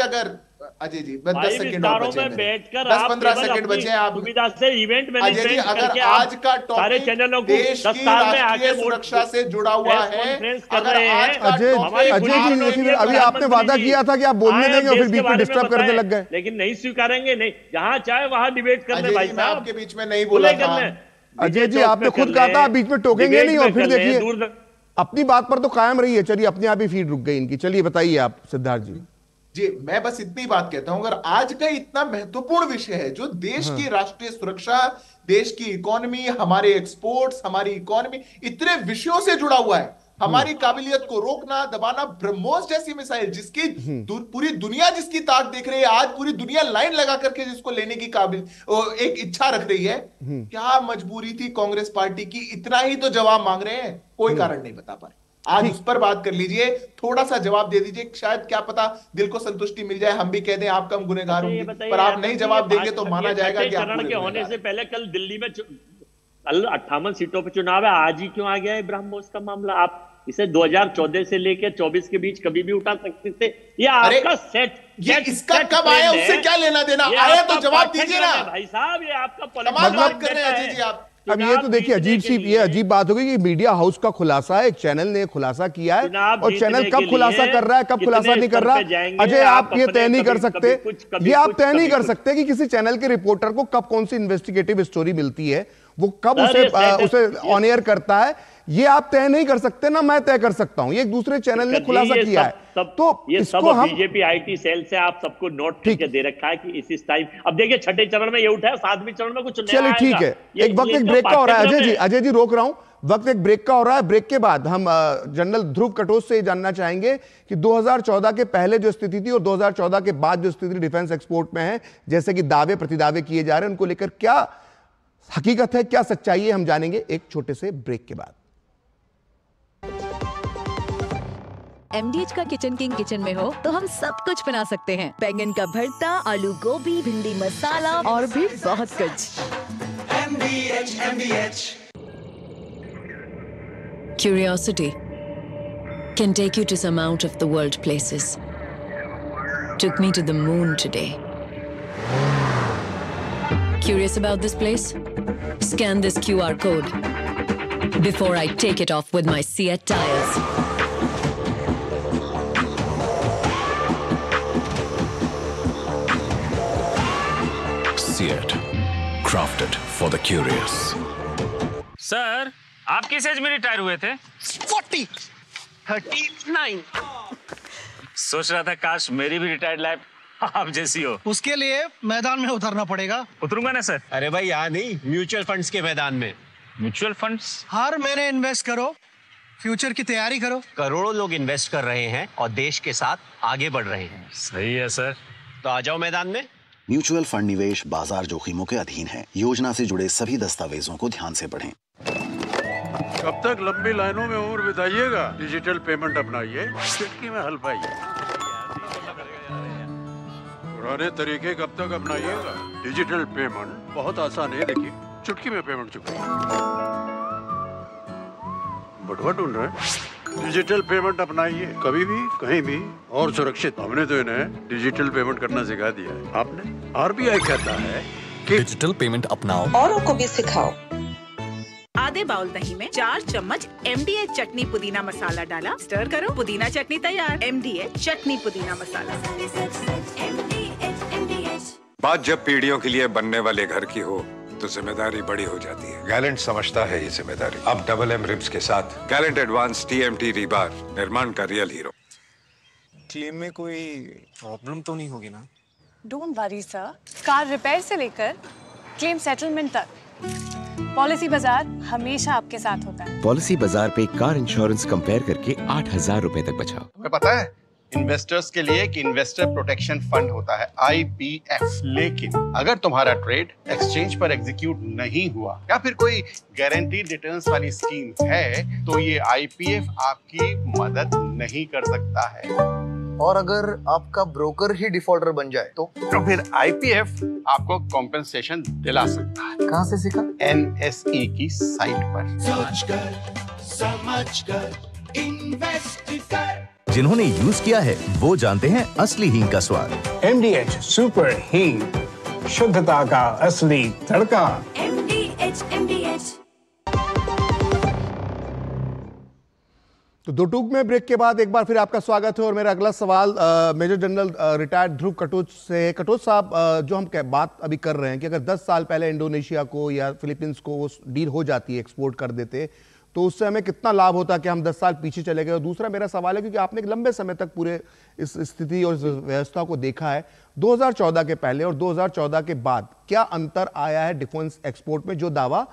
अगर अजय जी, बस 10 सेकंड और बचे हैं, बैठकर 10-15 सेकंड बचे हैं। आप सुविधा से इवेंट अजय जी, अगर आज का टॉपिक देश की राष्ट्रीय सुरक्षा से जुड़ा हुआ है, अगर आज का अजय जी अभी आपने वादा किया था कि आप बोलने देंगे और फिर बीच में डिस्टर्ब करने लग गए, लेकिन नहीं स्वीकारेंगे। नहीं, जहां चाहे वहां डिबेट करने भाई साहब, आपके बीच में नहीं बोला था। अजय जी आपने खुद कहा था बीच में टोकेंगे नहीं, और फिर देखिए अपनी बात पर तो कायम रही है। चलिए, अपने आप ही फीड रुक गई इनकी। चलिए बताइए आप सिद्धार्थ जी। जी, मैं बस इतनी बात कहता हूं, अगर आज का इतना महत्वपूर्ण विषय है जो देश की राष्ट्रीय सुरक्षा, देश की इकोनॉमी, हमारे एक्सपोर्ट्स, हमारी इकोनॉमी, इतने विषयों से जुड़ा हुआ है, हमारी काबिलियत को रोकना दबाना, ब्रह्मोस जैसी मिसाइल जिसकी पूरी दुनिया जिसकी ताक देख रही है, आज पूरी दुनिया लाइन लगा करके जिसको लेने की एक इच्छा रख रही है, क्या मजबूरी थी कांग्रेस पार्टी की? इतना ही तो जवाब मांग रहे हैं, कोई कारण नहीं बता पाए। आज उस पर बात कर लीजिए, थोड़ा सा जवाब दे दीजिए, शायद क्या पता दिल को संतुष्टि मिल जाए, हम भी कह दें आप कम गुनहगार होंगे, पर आप नहीं जवाब देंगे तो माना जाएगा कि आप चरण के होने से पहले कल दिल्ली में कल 58 सीटों पर चुनाव है, आज ही क्यों आ गया है ब्रह्मोस का मामला? आप इसे 2014 से लेकर 24 के बीच कभी भी उठा सकते थे। ये आपका सेट, ये इसका कब आया, उससे क्या लेना देना? आया तो जवाब दीजिए ना भाई साहब, ये आपका बात कर रहे हैं अजय जी आप। अब ये तो देखिए अजीब बात हो गई कि मीडिया हाउस का खुलासा है, एक चैनल ने खुलासा किया है, और चैनल कब खुलासा कर रहा है कब खुलासा नहीं कर रहा, अजय आप ये तय नहीं कर सकते, ये आप तय नहीं कर सकते कि किसी चैनल के रिपोर्टर को कब कौन सी इन्वेस्टिगेटिव स्टोरी मिलती है, वो कब उसे ऑन एयर करता है, ये आप तय नहीं कर सकते ना मैं तय कर सकता हूं। ये एक दूसरे चैनल ने खुलासा किया है, तो ये सब बीजेपी आईटी सेल से आप सबको नोट करके दे रखा है कि इस टाइम, अब देखिए छठे चरण में ये उठा है, 7वें चरण में कुछ नया चलिए ठीक है, एक वक्त एक ब्रेक का हो रहा है। अजय जी रोक रहा हूं, वक्त एक ब्रेक का हो रहा है। ब्रेक के बाद हम जनरल ध्रुव कटोच से जानना चाहेंगे कि 2014 के पहले जो स्थिति थी और 2014 के बाद जो स्थिति डिफेंस एक्सपोर्ट में है, जैसे कि दावे प्रतिदावे किए जा रहे हैं, उनको लेकर क्या हकीकत है, क्या सच्चाई है, हम जानेंगे एक छोटे से ब्रेक के बाद। MDH का किचन किंग किचन में हो तो हम सब कुछ बना सकते हैं। बैंगन का भरता, आलू गोभी, भिंडी मसाला और भी बहुत कुछ। MDH Curiosity can take you to some out of the world places. Took me to the moon today. Curious about this place? Scan this QR code before I take it off with my Seat tires. Seat, crafted for the curious. Sir, आप किस as में retire हुए थे? 39। सोच रहा था काश मेरी भी रिटायर्ड लाइफ आप जैसी हो। उसके लिए मैदान में उतरना पड़ेगा। उतरूंगा ना सर। अरे भाई यहाँ नहीं, म्यूचुअल फंड्स के मैदान में। Mutual funds? हर महीने इन्वेस्ट करो, फ्यूचर की तैयारी करो। करोड़ों लोग इन्वेस्ट कर रहे हैं और देश के साथ आगे बढ़ रहे हैं। सही है सर। तो आ जाओ मैदान में। म्यूचुअल फंड निवेश बाजार जोखिमों के अधीन है। योजना से जुड़े सभी दस्तावेजों को ध्यान से पढ़ें। कब तक लंबी लाइनों में उम्र बिताइएगा? डिजिटल पेमेंट अपनाइए, चुटकी में हल पाइए। पुराने तरीके कब तक अपनाइएगा? डिजिटल पेमेंट बहुत आसान है, देखिए चुटकी में पेमेंट चुकाइए। बटुआ ढूंढ रहे हैं? डिजिटल पेमेंट अपनाइए, कभी भी कहीं भी और सुरक्षित। हमने तो इन्हें डिजिटल पेमेंट करना सिखा दिया है, आपने? RBI कहता है कि डिजिटल पेमेंट अपनाओ, औरों को भी सिखाओ। आधे बाउल दही में 4 चम्मच MDH चटनी पुदीना मसाला डाला, स्टर करो, पुदीना चटनी तैयार। MDH चटनी पुदीना मसाला। बात जब पीढ़ियों के लिए बनने वाले घर की हो तो जिम्मेदारी बड़ी हो जाती है। गैलेंट समझता है ये जिम्मेदारी। अब MM रिब्स के साथ गैलेंट एडवांस TMT रीबार, निर्माण का रियल हीरो। क्लेम में कोई प्रॉब्लम तो नहीं होगी ना? Don't worry sir, car repair से लेकर क्लेम सेटलमेंट तक पॉलिसी बाजार हमेशा आपके साथ होता है। पॉलिसी बाजार पे कार इंश्योरेंस कंपेयर करके 8,000 रुपए तक बचाओ। तुम्हें पता है इन्वेस्टर्स के लिए एक इन्वेस्टर प्रोटेक्शन फंड होता है IPF, लेकिन अगर तुम्हारा ट्रेड एक्सचेंज पर एग्जीक्यूट नहीं हुआ या फिर कोई गारंटीड रिटर्न्स वाली स्कीम है तो ये IPF आपकी मदद नहीं कर सकता है। और अगर आपका ब्रोकर ही डिफॉल्टर बन जाए तो फिर IPF आपको कॉम्पेंसेशन दिला सकता है। कहाँ से सीखा? NSE की साइट पर। सोच कर समझ कर इन्वेस्ट कर। जिन्होंने यूज किया है वो जानते हैं असली हींग का स्वाद। MDH सुपर हींग, शुद्धता का असली तड़का। MDH। तो दो टूक में ब्रेक के बाद एक बार फिर आपका स्वागत है और मेरा अगला सवाल मेजर जनरल रिटायर्ड ध्रुव कटोच से है। कटोच साहब, जो हम बात अभी कर रहे हैं कि अगर 10 साल पहले इंडोनेशिया को या फिलीपींस को वो डील हो जाती है, एक्सपोर्ट कर देते, तो उससे हमें कितना लाभ होता कि हम 10 साल पीछे चले गए। और दूसरा मेरा सवाल है, क्योंकि आपने एक लंबे समय तक पूरे इस स्थिति और इस व्यवस्था को देखा है, 2014 के पहले और 2014 के बाद क्या अंतर आया है डिफेंस एक्सपोर्ट में, जो दावा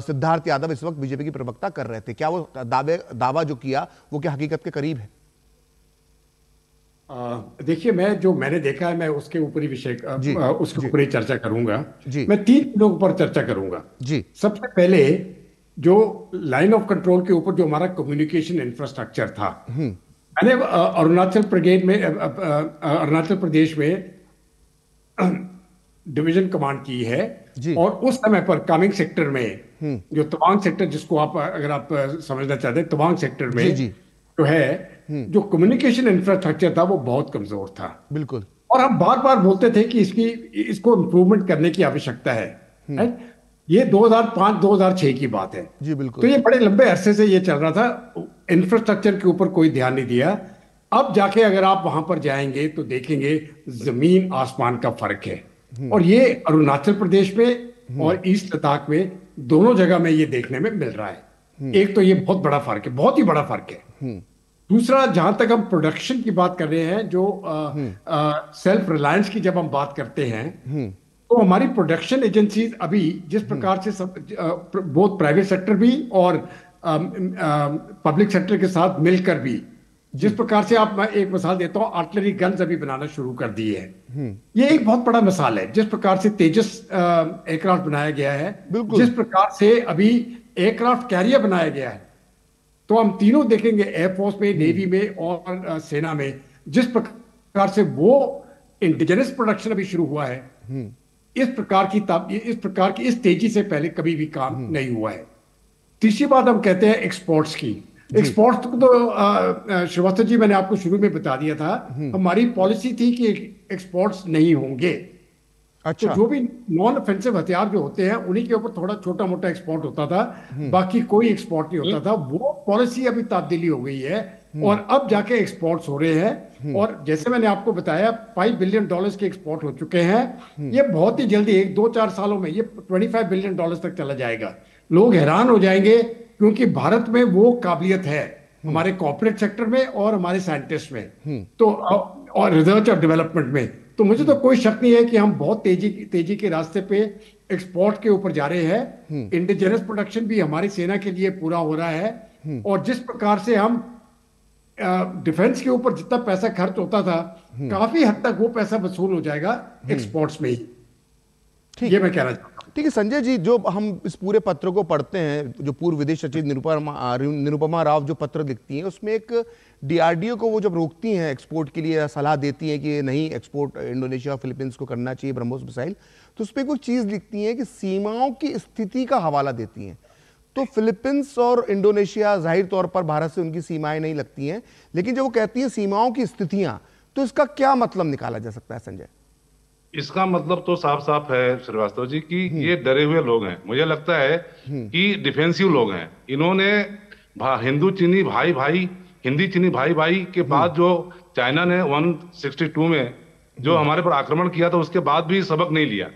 सिद्धार्थ यादव इस वक्त बीजेपी की प्रवक्ता कर रहे थे? क्या वो दावा जो किया वो क्या हकीकत के करीब है? देखिए, मैंने देखा है, मैं उसके ऊपर ही उसके ऊपर ही चर्चा करूंगा। मैं 3 चीजों पर चर्चा करूंगा। सबसे पहले जो लाइन ऑफ कंट्रोल के ऊपर जो हमारा कम्युनिकेशन इंफ्रास्ट्रक्चर था, मैंने अरुणाचल प्रदेश में डिवीजन कमांड की है और उस समय पर कामेंग सेक्टर में जो तवांग सेक्टर, जिसको अगर आप समझना चाहते हैं, तवांग सेक्टर में जो है जो कम्युनिकेशन इंफ्रास्ट्रक्चर था वो बहुत कमजोर था। बिल्कुल। और हम बार बार बोलते थे कि इसको इम्प्रूवमेंट करने की आवश्यकता है। ये 2005-2006 की बात है। जी बिल्कुल। तो ये बड़े लंबे अरसे से ये चल रहा था, इंफ्रास्ट्रक्चर के ऊपर कोई ध्यान नहीं दिया। अब जाके अगर आप वहां पर जाएंगे तो देखेंगे जमीन आसमान का फर्क है। और ये अरुणाचल प्रदेश में और ईस्ट लद्दाख में दोनों जगह में ये देखने में मिल रहा है। एक तो ये बहुत बड़ा फर्क है, बहुत ही बड़ा फर्क है। दूसरा, जहां तक हम प्रोडक्शन की बात कर रहे हैं, जो सेल्फ रिलायंस की जब हम बात करते हैं, तो हमारी प्रोडक्शन एजेंसीज अभी जिस प्रकार से बहुत प्राइवेट सेक्टर भी और पब्लिक सेक्टर के साथ मिलकर भी जिस प्रकार से मैं एक मिसाल देता हूं, आर्टिलरी गन्स अभी बनाना शुरू कर दी है। ये एक बहुत बड़ा मिसाल है। जिस प्रकार से तेजस एयरक्राफ्ट बनाया गया है, जिस प्रकार से अभी एयरक्राफ्ट कैरियर बनाया गया है, तो हम तीनों देखेंगे, एयरफोर्स में, नेवी में और सेना में, जिस प्रकार से वो इंडिजिनस प्रोडक्शन अभी शुरू हुआ है, इस प्रकार की इस तेजी से पहले कभी भी काम नहीं हुआ है। तीसरी बात हम कहते हैं एक्सपोर्ट्स की। एक्सपोर्ट तो श्रीवास्तव जी, मैंने आपको शुरू में बता दिया था, हमारी पॉलिसी थी कि एक्सपोर्ट्स नहीं होंगे। अच्छा। तो जो भी नॉन ऑफेंसिव हथियार जो होते हैं उन्हीं के ऊपर थोड़ा छोटा मोटा एक्सपोर्ट होता था, बाकी कोई एक्सपोर्ट नहीं होता था। वो पॉलिसी अभी तब्दीली हो गई है और अब जाके एक्सपोर्ट्स हो रहे हैं। और जैसे मैंने आपको बताया, $5 बिलियन के एक्सपोर्ट हो चुके हैं। ये बहुत ही जल्दी 1-2-4 सालों में ये $25 बिलियन तक चला जाएगा। लोग हैरान हो जाएंगे, क्योंकि भारत में वो काबिलियत है हमारे कॉर्पोरेट सेक्टर में और हमारे साइंटिस्ट में, तो और रिसर्च और डेवलपमेंट में। तो मुझे तो कोई शक नहीं है कि हम बहुत तेजी के रास्ते पे एक्सपोर्ट के ऊपर जा रहे हैं। इंडिजिनस प्रोडक्शन भी हमारी सेना के लिए पूरा हो रहा है। और जिस प्रकार से हम डिफेंस के ऊपर जितना पैसा खर्च होता था, काफी हद तक वो पैसा वसूल हो जाएगा एक्सपोर्ट्स में ही। ये मैं कहना चाहता हूँ। ठीक है संजय जी, जो हम इस पूरे पत्र को पढ़ते हैं, जो पूर्व विदेश सचिव निरुपमा राव जो पत्र लिखती हैं, उसमें एक डीआरडीओ को वो जब रोकती हैं एक्सपोर्ट के लिए, सलाह देती हैं कि नहीं एक्सपोर्ट इंडोनेशिया और फिलीपींस को करना चाहिए ब्रह्मोस मिसाइल, तो उस पर कोई चीज़ लिखती हैं कि सीमाओं की स्थिति का हवाला देती हैं। तो फिलीपींस और इंडोनेशिया जाहिर तौर पर भारत से उनकी सीमाएं नहीं लगती हैं, लेकिन जब वो कहती हैं सीमाओं की स्थितियां, तो इसका क्या मतलब निकाला जा सकता है संजय? इसका मतलब तो साफ साफ है श्रीवास्तव जी कि ये डरे हुए लोग हैं। मुझे लगता है कि डिफेंसिव लोग हैं। इन्होंने हिंदी चीनी भाई भाई के बाद जो चाइना ने 162 में जो हमारे पर आक्रमण किया था, उसके बाद भी सबक नहीं लिया।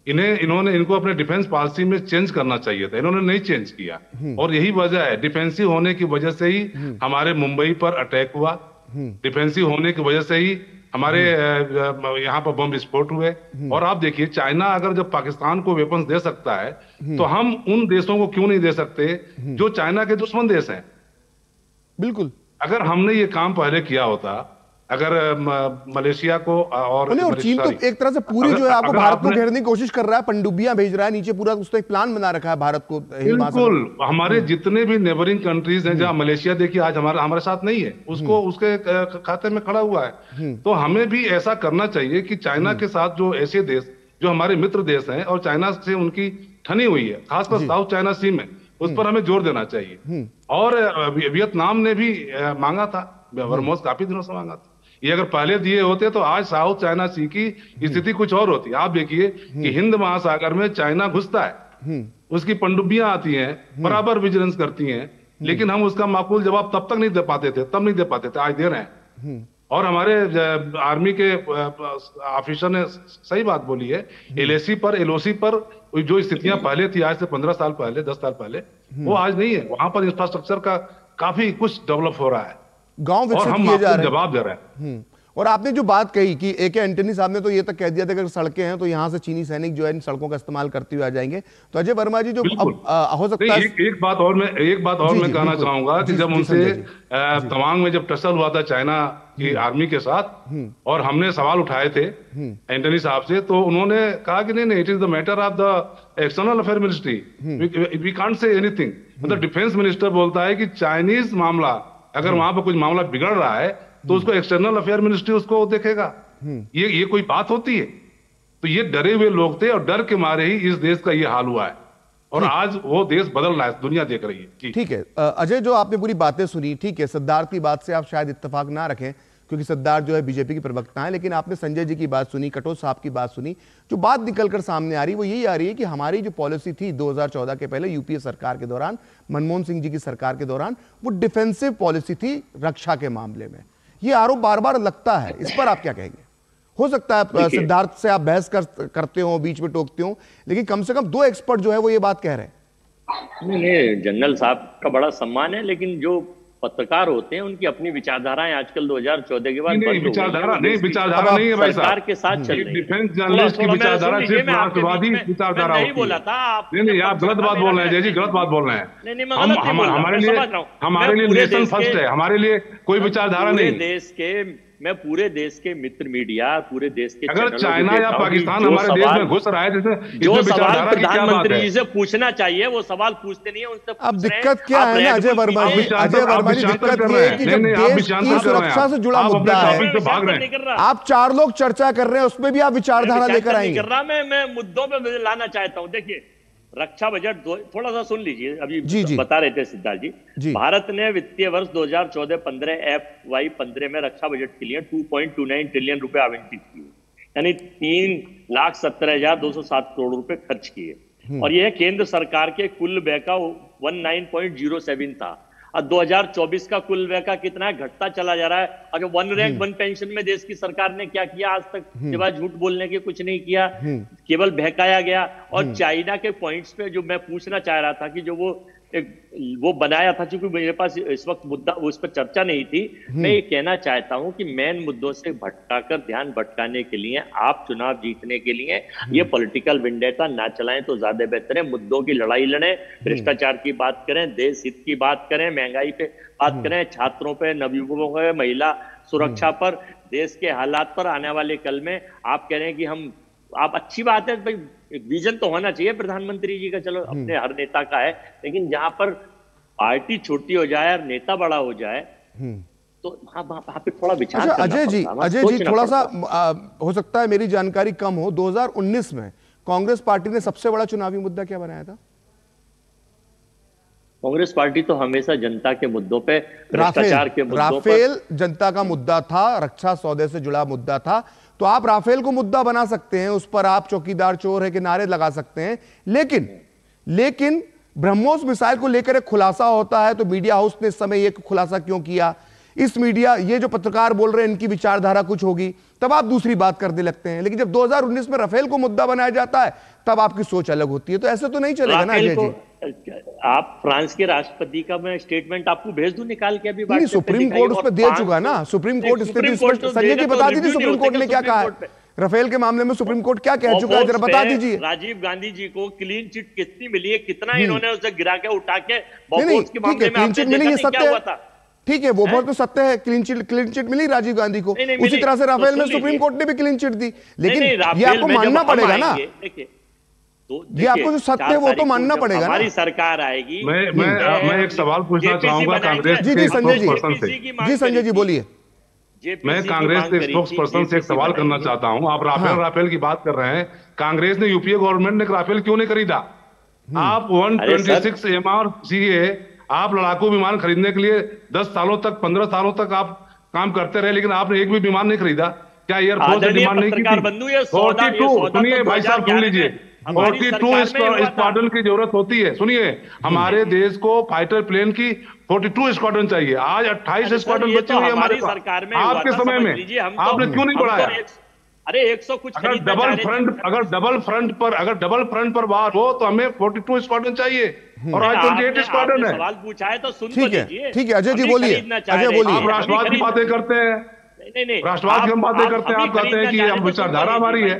इनको अपने डिफेंस पॉलिसी में चेंज करना चाहिए था, इन्होंने नहीं चेंज किया। और यही वजह है, डिफेंसिव होने की वजह से ही हमारे मुंबई पर अटैक हुआ, डिफेंसिव होने की वजह से ही हमारे यहाँ पर बम विस्फोट हुए। और आप देखिए, चाइना अगर जब पाकिस्तान को वेपन्स दे सकता है, तो हम उन देशों को क्यों नहीं दे सकते जो चाइना के दुश्मन देश हैं? बिल्कुल। अगर हमने ये काम पहले किया होता, अगर मलेशिया को और चीन तो एक तरह से पूरी जो है आपको भारत को घेरने की कोशिश कर रहा है, पनडुब्बियां भेज रहा है नीचे, पूरा उसने एक प्लान बना रखा है भारत को। बिल्कुल, हमारे जितने भी नेबरिंग कंट्रीज हैं, जहां मलेशिया देखिए आज हमारे साथ नहीं है, उसको उसके खाते में खड़ा हुआ है। तो हमें भी ऐसा करना चाहिए कि चाइना के साथ जो ऐसे देश जो हमारे मित्र देश हैं और चाइना से उनकी ठनी हुई है, खासकर साउथ चाइना सी में, उस पर हमें जोर देना चाहिए। और वियतनाम ने भी मांगा था ब्रह्मोस काफी दिनों से मांगा था। ये अगर पहले दिए होते तो आज साउथ चाइना सी की स्थिति कुछ और होती। आप देखिए कि हिंद महासागर में चाइना घुसता है, उसकी पनडुब्बियां आती हैं, बराबर विजिलेंस करती हैं, लेकिन हम उसका माकूल जवाब तब तक नहीं दे पाते थे, तब नहीं दे पाते थे, आज दे रहे हैं। और हमारे आर्मी के ऑफिसर ने सही बात बोली है, एलएसी पर एलओसी पर जो स्थितियां पहले थी आज से 15 साल पहले, 10 साल पहले, वो आज नहीं है। वहां पर इंफ्रास्ट्रक्चर का काफी कुछ डेवलप हो रहा है, गांव विकसित किए जा रहे हैं, जवाब दे रहे हैं। और आपने जो बात कही कि एके एंटनी साहब ने तो ये तक कह दिया था कि अगर सड़कें हैं तो यहां से चीनी सैनिक जो है इन सड़कों का इस्तेमाल करते हुए आ जाएंगे। तो अजय वर्मा जी, जो अब हो सकता है एक बात और मैं कहना चाहूंगा कि जब उनसे तवांग में जब टसल हुआ था चाइना की आर्मी के साथ और हमने सवाल उठाए थे एंटनी साहब से, तो उन्होंने कहा कि नहीं, it is the matter of the external affair ministry, we can't say anything. मतलब डिफेंस मिनिस्टर बोलता है कि चाइनीज मामला अगर वहां पर कुछ मामला बिगड़ रहा है तो उसको एक्सटर्नल अफेयर मिनिस्ट्री उसको देखेगा। ये कोई बात होती है? तो ये डरे हुए लोग थे और डर के मारे ही इस देश का ये हाल हुआ है, और आज वो देश बदल रहा है, दुनिया देख रही है। ठीक है अजय, जो आपने पूरी बातें सुनी, ठीक है, सिद्धार्थ की बात से आप शायद इत्तेफाक ना रखें क्योंकि सिद्धार्थ जो है बीजेपी के प्रवक्ता हैं, लेकिन आपने संजय जी की बात सुनी, कटोच साहब की बात सुनी। जो बात निकलकर सामने आ रही वो यही आ रही है कि हमारी जो पॉलिसी थी 2014 के पहले यूपीए सरकार के दौरान, मनमोहन सिंह जी की सरकार के दौरान, वो डिफेंसिव पॉलिसी थी रक्षा के मामले में। ये आरोप बार बार लगता है, इस पर आप क्या कहेंगे? हो सकता है सिद्धार्थ से आप बहस करते हो, बीच में टोकते हो, लेकिन कम से कम 2 एक्सपर्ट जो है वो ये बात कह रहे हैं। नहीं, जनरल साहब का बड़ा सम्मान है, लेकिन जो पत्रकार होते हैं उनकी अपनी विचारधाराएं आजकल 2014 के बाद विचारधारा नहीं है भाई साहब, सरकार के साथ चल रही है। डिफेंस जर्नलिस्ट की विचारधारा सिर्फ राष्ट्रवादी विचारधारा होती है। बोला था आप, नहीं, आप गलत बात बोल रहे हैं जय जी, गलत बात बोल रहे हैं। हमारे लिए नेशन फर्स्ट है, हमारे लिए कोई विचारधारा नहीं। मैं पूरे देश के मित्र मीडिया, पूरे देश के अगर चाइना या पाकिस्तान हमारे देश में घुस रहा है, जो सवाल प्रधानमंत्री जी से पूछना चाहिए वो सवाल पूछते नहीं है, उनसे अब दिक्कत क्या है ना अजय वर्मा जी, दिक्कत ये है कि जब देश की सुरक्षा से जुड़ा मुद्दा है, आप 4 लोग चर्चा कर रहे हैं, उसमें भी आप विचारधारा लेकर आएंगे। मैं मुद्दों पे लाना चाहता हूँ। देखिए, रक्षा बजट थोड़ा सा सुन लीजिए, अभी बता रहे थे सिद्धार्थ जी, भारत ने वित्तीय वर्ष 2014-15 FY15 में रक्षा बजट के लिए 2.29 ट्रिलियन रुपए आवंटित किए, यानी 3,17,207 करोड़ रुपए खर्च किए, और यह केंद्र सरकार के कुल व्यय का 19.07 था। अब 2024 का कुल व्यय का कितना है, घटता चला जा रहा है। और जो 1 रैंक 1 पेंशन में देश की सरकार ने क्या किया आज तक, सिवाय झूठ बोलने के कुछ नहीं किया, केवल बहकाया गया। और चाइना के पॉइंट्स पे जो मैं पूछना चाह रहा था कि जो वो बनाया था, क्योंकि मेरे पास इस वक्त मुद्दा उस पर चर्चा नहीं थी, मैं ये कहना चाहता हूं कि मेन मुद्दों से भटकाकर ध्यान भटकाने के लिए, आप चुनाव जीतने के लिए ये पॉलिटिकल विंडेटा ना चलाएं तो ज्यादा बेहतर है। मुद्दों की लड़ाई लड़ें, भ्रष्टाचार की बात करें, देश हित की बात करें, महंगाई पे बात करें, छात्रों पे, नवयुवकों पे, महिला सुरक्षा पर, देश के हालात पर। आने वाले कल में आप कह रहे हैं कि आप अच्छी बात है भाई, विजन तो होना चाहिए प्रधानमंत्री जी का, चलो अपने हर नेता का है, लेकिन जहां पर पार्टी छोटी हो जाए और नेता बड़ा हो जाए तो वहां पे थोड़ा विचार करना अजय जी थोड़ा सा हो सकता है मेरी जानकारी कम हो, 2019 में कांग्रेस पार्टी ने सबसे बड़ा चुनावी मुद्दा क्या बनाया था? कांग्रेस पार्टी तो हमेशा जनता के मुद्दों पे, भ्रष्टाचार के मुद्दों पर, राफेल जनता का मुद्दा था, रक्षा सौदे से जुड़ा मुद्दा था। तो आप राफेल को मुद्दा बना सकते हैं, उस पर आप चौकीदार चोर है के नारे लगा सकते हैं, लेकिन ब्रह्मोस मिसाइल को लेकर एक खुलासा होता है तो मीडिया हाउस ने इस समय एक खुलासा क्यों किया? ये जो पत्रकार बोल रहे हैं इनकी विचारधारा कुछ होगी, तब आप दूसरी बात करने लगते हैं। लेकिन जब 2019 में राफेल को मुद्दा बनाया जाता है तब आपकी सोच अलग होती है। तो ऐसे तो नहीं चलेगा ना अजय जी। आप फ्रांस के राष्ट्रपति का मैं स्टेटमेंट आपको भेज दूं निकाल के, अभी नहीं, सुप्रीम कोर्ट उस पर दे चुका ना, सुप्रीम कोर्ट संजय जी बता दीजिए सुप्रीम कोर्ट ने क्या कहा है राफेल के मामले में, सुप्रीम कोर्ट क्या कह चुका है जरा बता दीजिए। राजीव गांधी जी को क्लीन चिट कितनी मिली है, कितना इन्होंने उसे गिरा के उठा के, क्लीन चिट मिली, सत्य है, ठीक है, वो बहुत तो सत्य है, क्लीन चिट मिली राजीव गांधी को, उसी तरह से राफेल में सुप्रीम कोर्ट ने भी क्लीन चिट दी, लेकिन ये आपको मानना पड़ेगा ना, ये आपको जो सत्य है वो तो मानना पड़ेगा। हमारी सरकार आएगी। मैं एक सवाल पूछना चाहूंगा कांग्रेस जी संजय जी बोलिए। मैं कांग्रेस के स्पोक्स पर्सन से एक सवाल करना चाहता हूं। आप राफेल की बात कर रहे हैं, कांग्रेस ने यूपीए गवर्नमेंट ने राफेल क्यों नहीं खरीदा? आप 126 MRCA आप लड़ाकू विमान खरीदने के लिए 10 सालों तक 15 सालों तक आप काम करते रहे, लेकिन आपने एक भी विमान नहीं खरीदा। क्या एयरफोर्स ने डिमांड नहीं की थी? 42 सुनिए भाई साहब, सुन लीजिए, 42 स्क्वाड्रन की जरूरत होती है। सुनिए, हमारे देश को फाइटर प्लेन की 42 स्क्वाड्रन चाहिए। आज 28 स्क्वाड्रन बचे हुए हमारे पास। आपके समय में आपने क्यों नहीं बढ़ाया? अरे 100 कुछ अगर डबल फ्रंट पर वार हो तो हमें 42 स्क्वाड्रन चाहिए और आज 28 स्क्वाड्रन है। सवाल पूछा है तो सुन ठीक है अजय जी बोलिए, अजय बोलिए। आप राष्ट्रवाद की बातें करते हैं, नहीं राष्ट्रवाद की हम बातें करते हैं, आप कहते हैं कि हम विचारधारा हमारी है।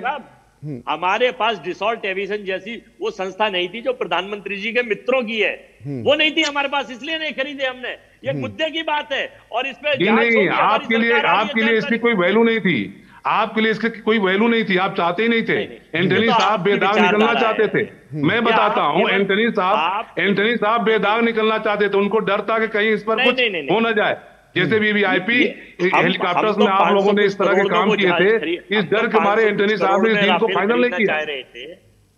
हमारे पास डिसॉल्ट एविएशन जैसी वो संस्था नहीं थी जो प्रधानमंत्री जी के मित्रों की है, वो नहीं थी हमारे पास, इसलिए नहीं खरीदे हमने। ये मुद्दे की बात है और इसमें नहीं, आपके लिए इसकी कोई वैल्यू नहीं थी, आपके लिए इसकी कोई वैल्यू नहीं थी, आप चाहते ही नहीं थे। एंटनी साहब बेदाग निकलना चाहते थे। मैं बताता हूँ, एंटनी साहब बेदाग निकलना चाहते थे। उनको डर था कि कहीं इस पर कुछ हो न जाए, जैसे वीवीआईपी हेलीकॉप्टर्स में आप लोगों ने इस तरह के काम किए थे। इस डर के मारे एंटनी साहब ने इस डील को फाइनल नहीं किया।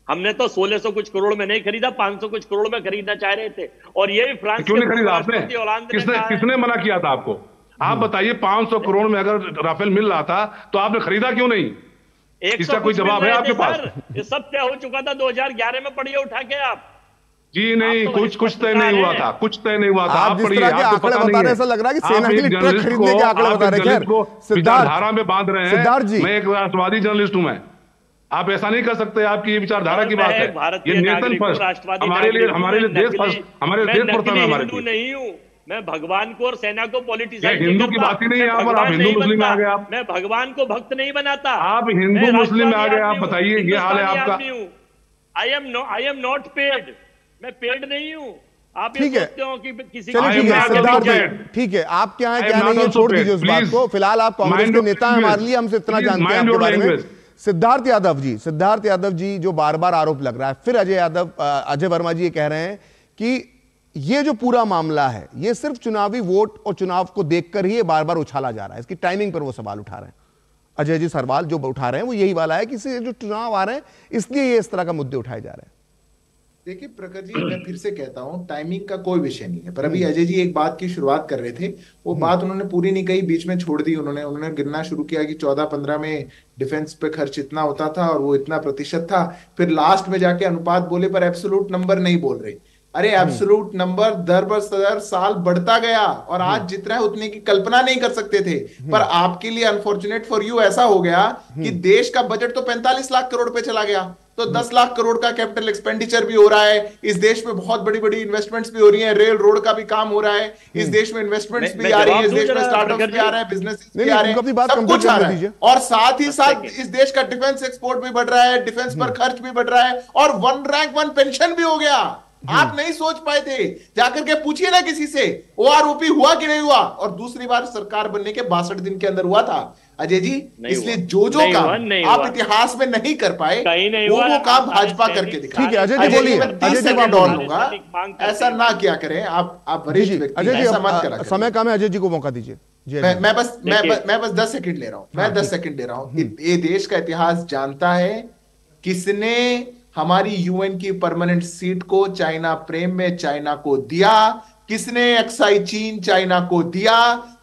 हमने तो 1600 कुछ करोड़ में नहीं खरीदा, 500 कुछ करोड़ में खरीदना चाह रहे थे। और ये फ्रांस क्यों नहीं खरीदा आपने? किसने मना किया था आपको? आप बताइए, 500 करोड़ में अगर राफेल मिल रहा था तो आपने खरीदा क्यों नहीं? इसका कोई जवाब है आपके पास? ये सब तय हो चुका था 2011 में, पढ़िए उठा के आप। जी नहीं, कुछ तय नहीं हुआ था, कुछ तय नहीं हुआ था। आप जिस तरह के आंकड़े बता रहे हैं, ऐसा लग रहा है कि सेना के लिए ट्रक खरीदने के आंकड़े बता रहे हैं। विचारधारा में बांध रहे हैं। सिद्धार्थ जी, मैं एक राष्ट्रवादी जर्नलिस्ट हूं। मैं आप ऐसा नहीं कर सकते, आपकी ये विचारधारा की बात है। ये नेशन फर्स्ट, हमारे लिए देश फर्स्ट, हमारे देश प्रथम है। हमारे लिए नहीं हूँ मैं, भगवान को और सेना को पॉलिटिसाइज हिंदू की बात ही नहीं है। यहाँ पर आप हिंदू मुस्लिम में आ गए। आप, मैं भगवान को भक्त नहीं बनाता। आप हिंदू मुस्लिम में आ गए। आप बताइए, ये हाल है आपका। आई एम नॉट पेड, मैं पेड नहीं हूँ। आप ये सोचते हो कि किसी सिद्धार्थ जी, ठीक है, आप क्या है क्या नहीं है छोड़ दीजिए उस बात को। फिलहाल आप कांग्रेस के नेता हैं हमारे लिए, हमसे इतना जानते हैं आपके बारे में। सिद्धार्थ यादव जी जो बार बार आरोप लग रहा है, फिर अजय वर्मा जी ये कह रहे हैं कि ये जो पूरा मामला है ये सिर्फ चुनावी वोट और चुनाव को देखकर ही ये बार बार उछाला जा रहा है। इसकी टाइमिंग पर वो सवाल उठा रहे हैं अजय जी। सवाल जो उठा रहे हैं वो यही वाला है कि जो चुनाव आ रहे हैं इसलिए ये इस तरह का मुद्दे उठाए जा रहे हैं। देखिए प्रखर जी, मैं फिर से कहता हूं, टाइमिंग का कोई विषय नहीं है। पर अभी अजय जी एक बात की शुरुआत कर रहे थे, वो बात उन्होंने पूरी नहीं कही, बीच में छोड़ दी। उन्होंने गिनना शुरू किया कि 14-15 में डिफेंस पे खर्च इतना होता था और वो इतना प्रतिशत था। फिर लास्ट में जाके अनुपात बोले पर एब्सोल्यूट नंबर नहीं बोल रहे। अरे एब्सोल्यूट नंबर दर बदर साल बढ़ता गया और आज जितना है उतने की कल्पना नहीं कर सकते थे। पर आपके लिए अनफॉर्चुनेट फॉर यू ऐसा हो गया कि देश का बजट तो 45 लाख करोड़ पे चला गया, तो 10 लाख करोड़ का कैपिटल एक्सपेंडिचर भी हो रहा है। इस देश में बहुत बड़ी बड़ी इन्वेस्टमेंट्स भी हो रही हैं, रेल रोड का भी काम हो रहा है। इस देश में इन्वेस्टमेंट्स भी आ रही है, इस देश में स्टार्टअप्स भी आ रहे हैं, बिजनेस भी आ रहे हैं, सब कुछ आ रहा है। और साथ ही साथ इस देश का डिफेंस एक्सपोर्ट भी बढ़ रहा है, डिफेंस पर खर्च भी बढ़ रहा है और 1 रैंक 1 पेंशन भी हो गया। आप नहीं सोच पाए थे, जाकर के पूछिए ना किसी से, ओआरओपी हुआ कि नहीं हुआ। और दूसरी बार सरकार बनने के 62 दिन के अंदर हुआ था अजय जी। इसलिए जो काम आप इतिहास में नहीं कर पाए वो काम भाजपा करके दिखा। ठीक है अजय जी बोलिए, अजय जी डॉल लूंगा, ऐसा ना क्या करें आप वरिष्ठ व्यक्ति, ऐसा मत करा। समय कम है, अजय जी को मौका दीजिए। मैं बस 10 सेकंड ले रहा हूं, मैं 10 सेकंड ले रहा हूं। ये देश का इतिहास जानता है किसने हमारी यूएन की परमानेंट सीट को चाइना प्रेम में चाइना को दिया, किसने एक्साई चीन चाइना को दिया।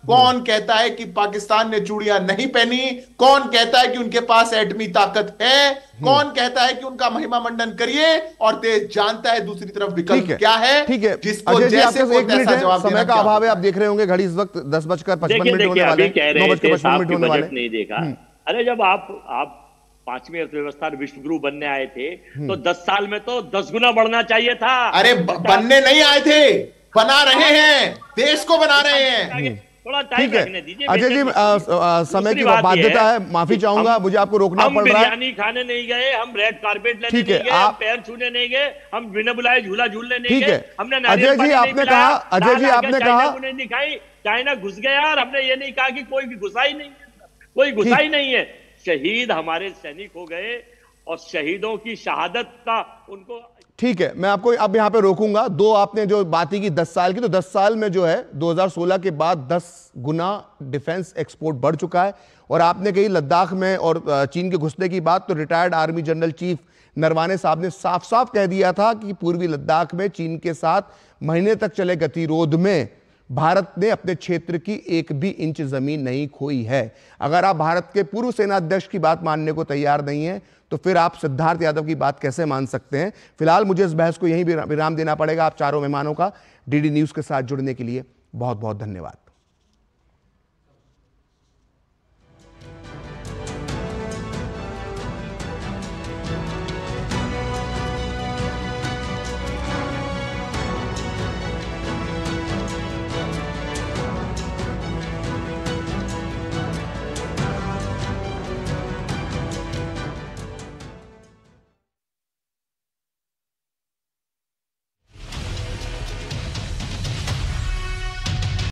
कौन कहता है कि पाकिस्तान ने चूड़ियां नहीं पहनी, कौन कहता है कि उनके पास एटमी ताकत है, कौन कहता है कि उनका महिमा मंडन करिए। और देश जानता है दूसरी तरफ विकल्प क्या है। ठीक है, जिसको जैसे वो तैसा जवाब समय का अभाव है, आप देख रहे होंगे घड़ी इस वक्त 10:55 होने वाले, 9:55 होने वाले। नहीं देखा, अरे जब आप 5वीं अर्थव्यवस्था विश्व गुरु बनने आए थे तो 10 साल में तो 10 गुना बढ़ना चाहिए था। अरे बनने नहीं आए थे, बना रहे हैं, देश को बना रहे हैं। थोड़ा टाइम रखने दीजिए अजय जी। समय की बाध्यता है, माफी चाहूंगा, मुझे आपको रोकना पड़ रहा है। बिरयानी खाने नहीं गए, हम रेड कारपेट लेने नहीं गए, हम पैर छूने नहीं गए, हम बिना बुलाए झूला झूलने नहीं गए। हमने अजय जी आपने दिखाई, चाइना घुस गया और हमने ये नहीं कहा कि कोई भी घुसा ही नहीं, कोई घुसा ही नहीं है। शहीद हमारे सैनिक हो गए और शहीदों की शहादत का उनको। ठीक है, मैं आपको अब यहां पे रोकूंगा। दो आपने जो बात की 10 साल की, तो 10 साल में जो है 2016 के बाद 10 गुना डिफेंस एक्सपोर्ट बढ़ चुका है। और आपने कही लद्दाख में और चीन के घुसने की बात, तो retired army general chief Naravane साहब ने साफ साफ कह दिया था कि पूर्वी लद्दाख में चीन के साथ महीने तक चले गतिरोध में भारत ने अपने क्षेत्र की एक भी इंच जमीन नहीं खोई है। अगर आप भारत के पूर्व सेनाध्यक्ष की बात मानने को तैयार नहीं है तो फिर आप सिद्धार्थ यादव की बात कैसे मान सकते हैं। फिलहाल मुझे इस बहस को यहीं विराम देना पड़ेगा। आप चारों मेहमानों का डीडी न्यूज के साथ जुड़ने के लिए बहुत बहुत धन्यवाद।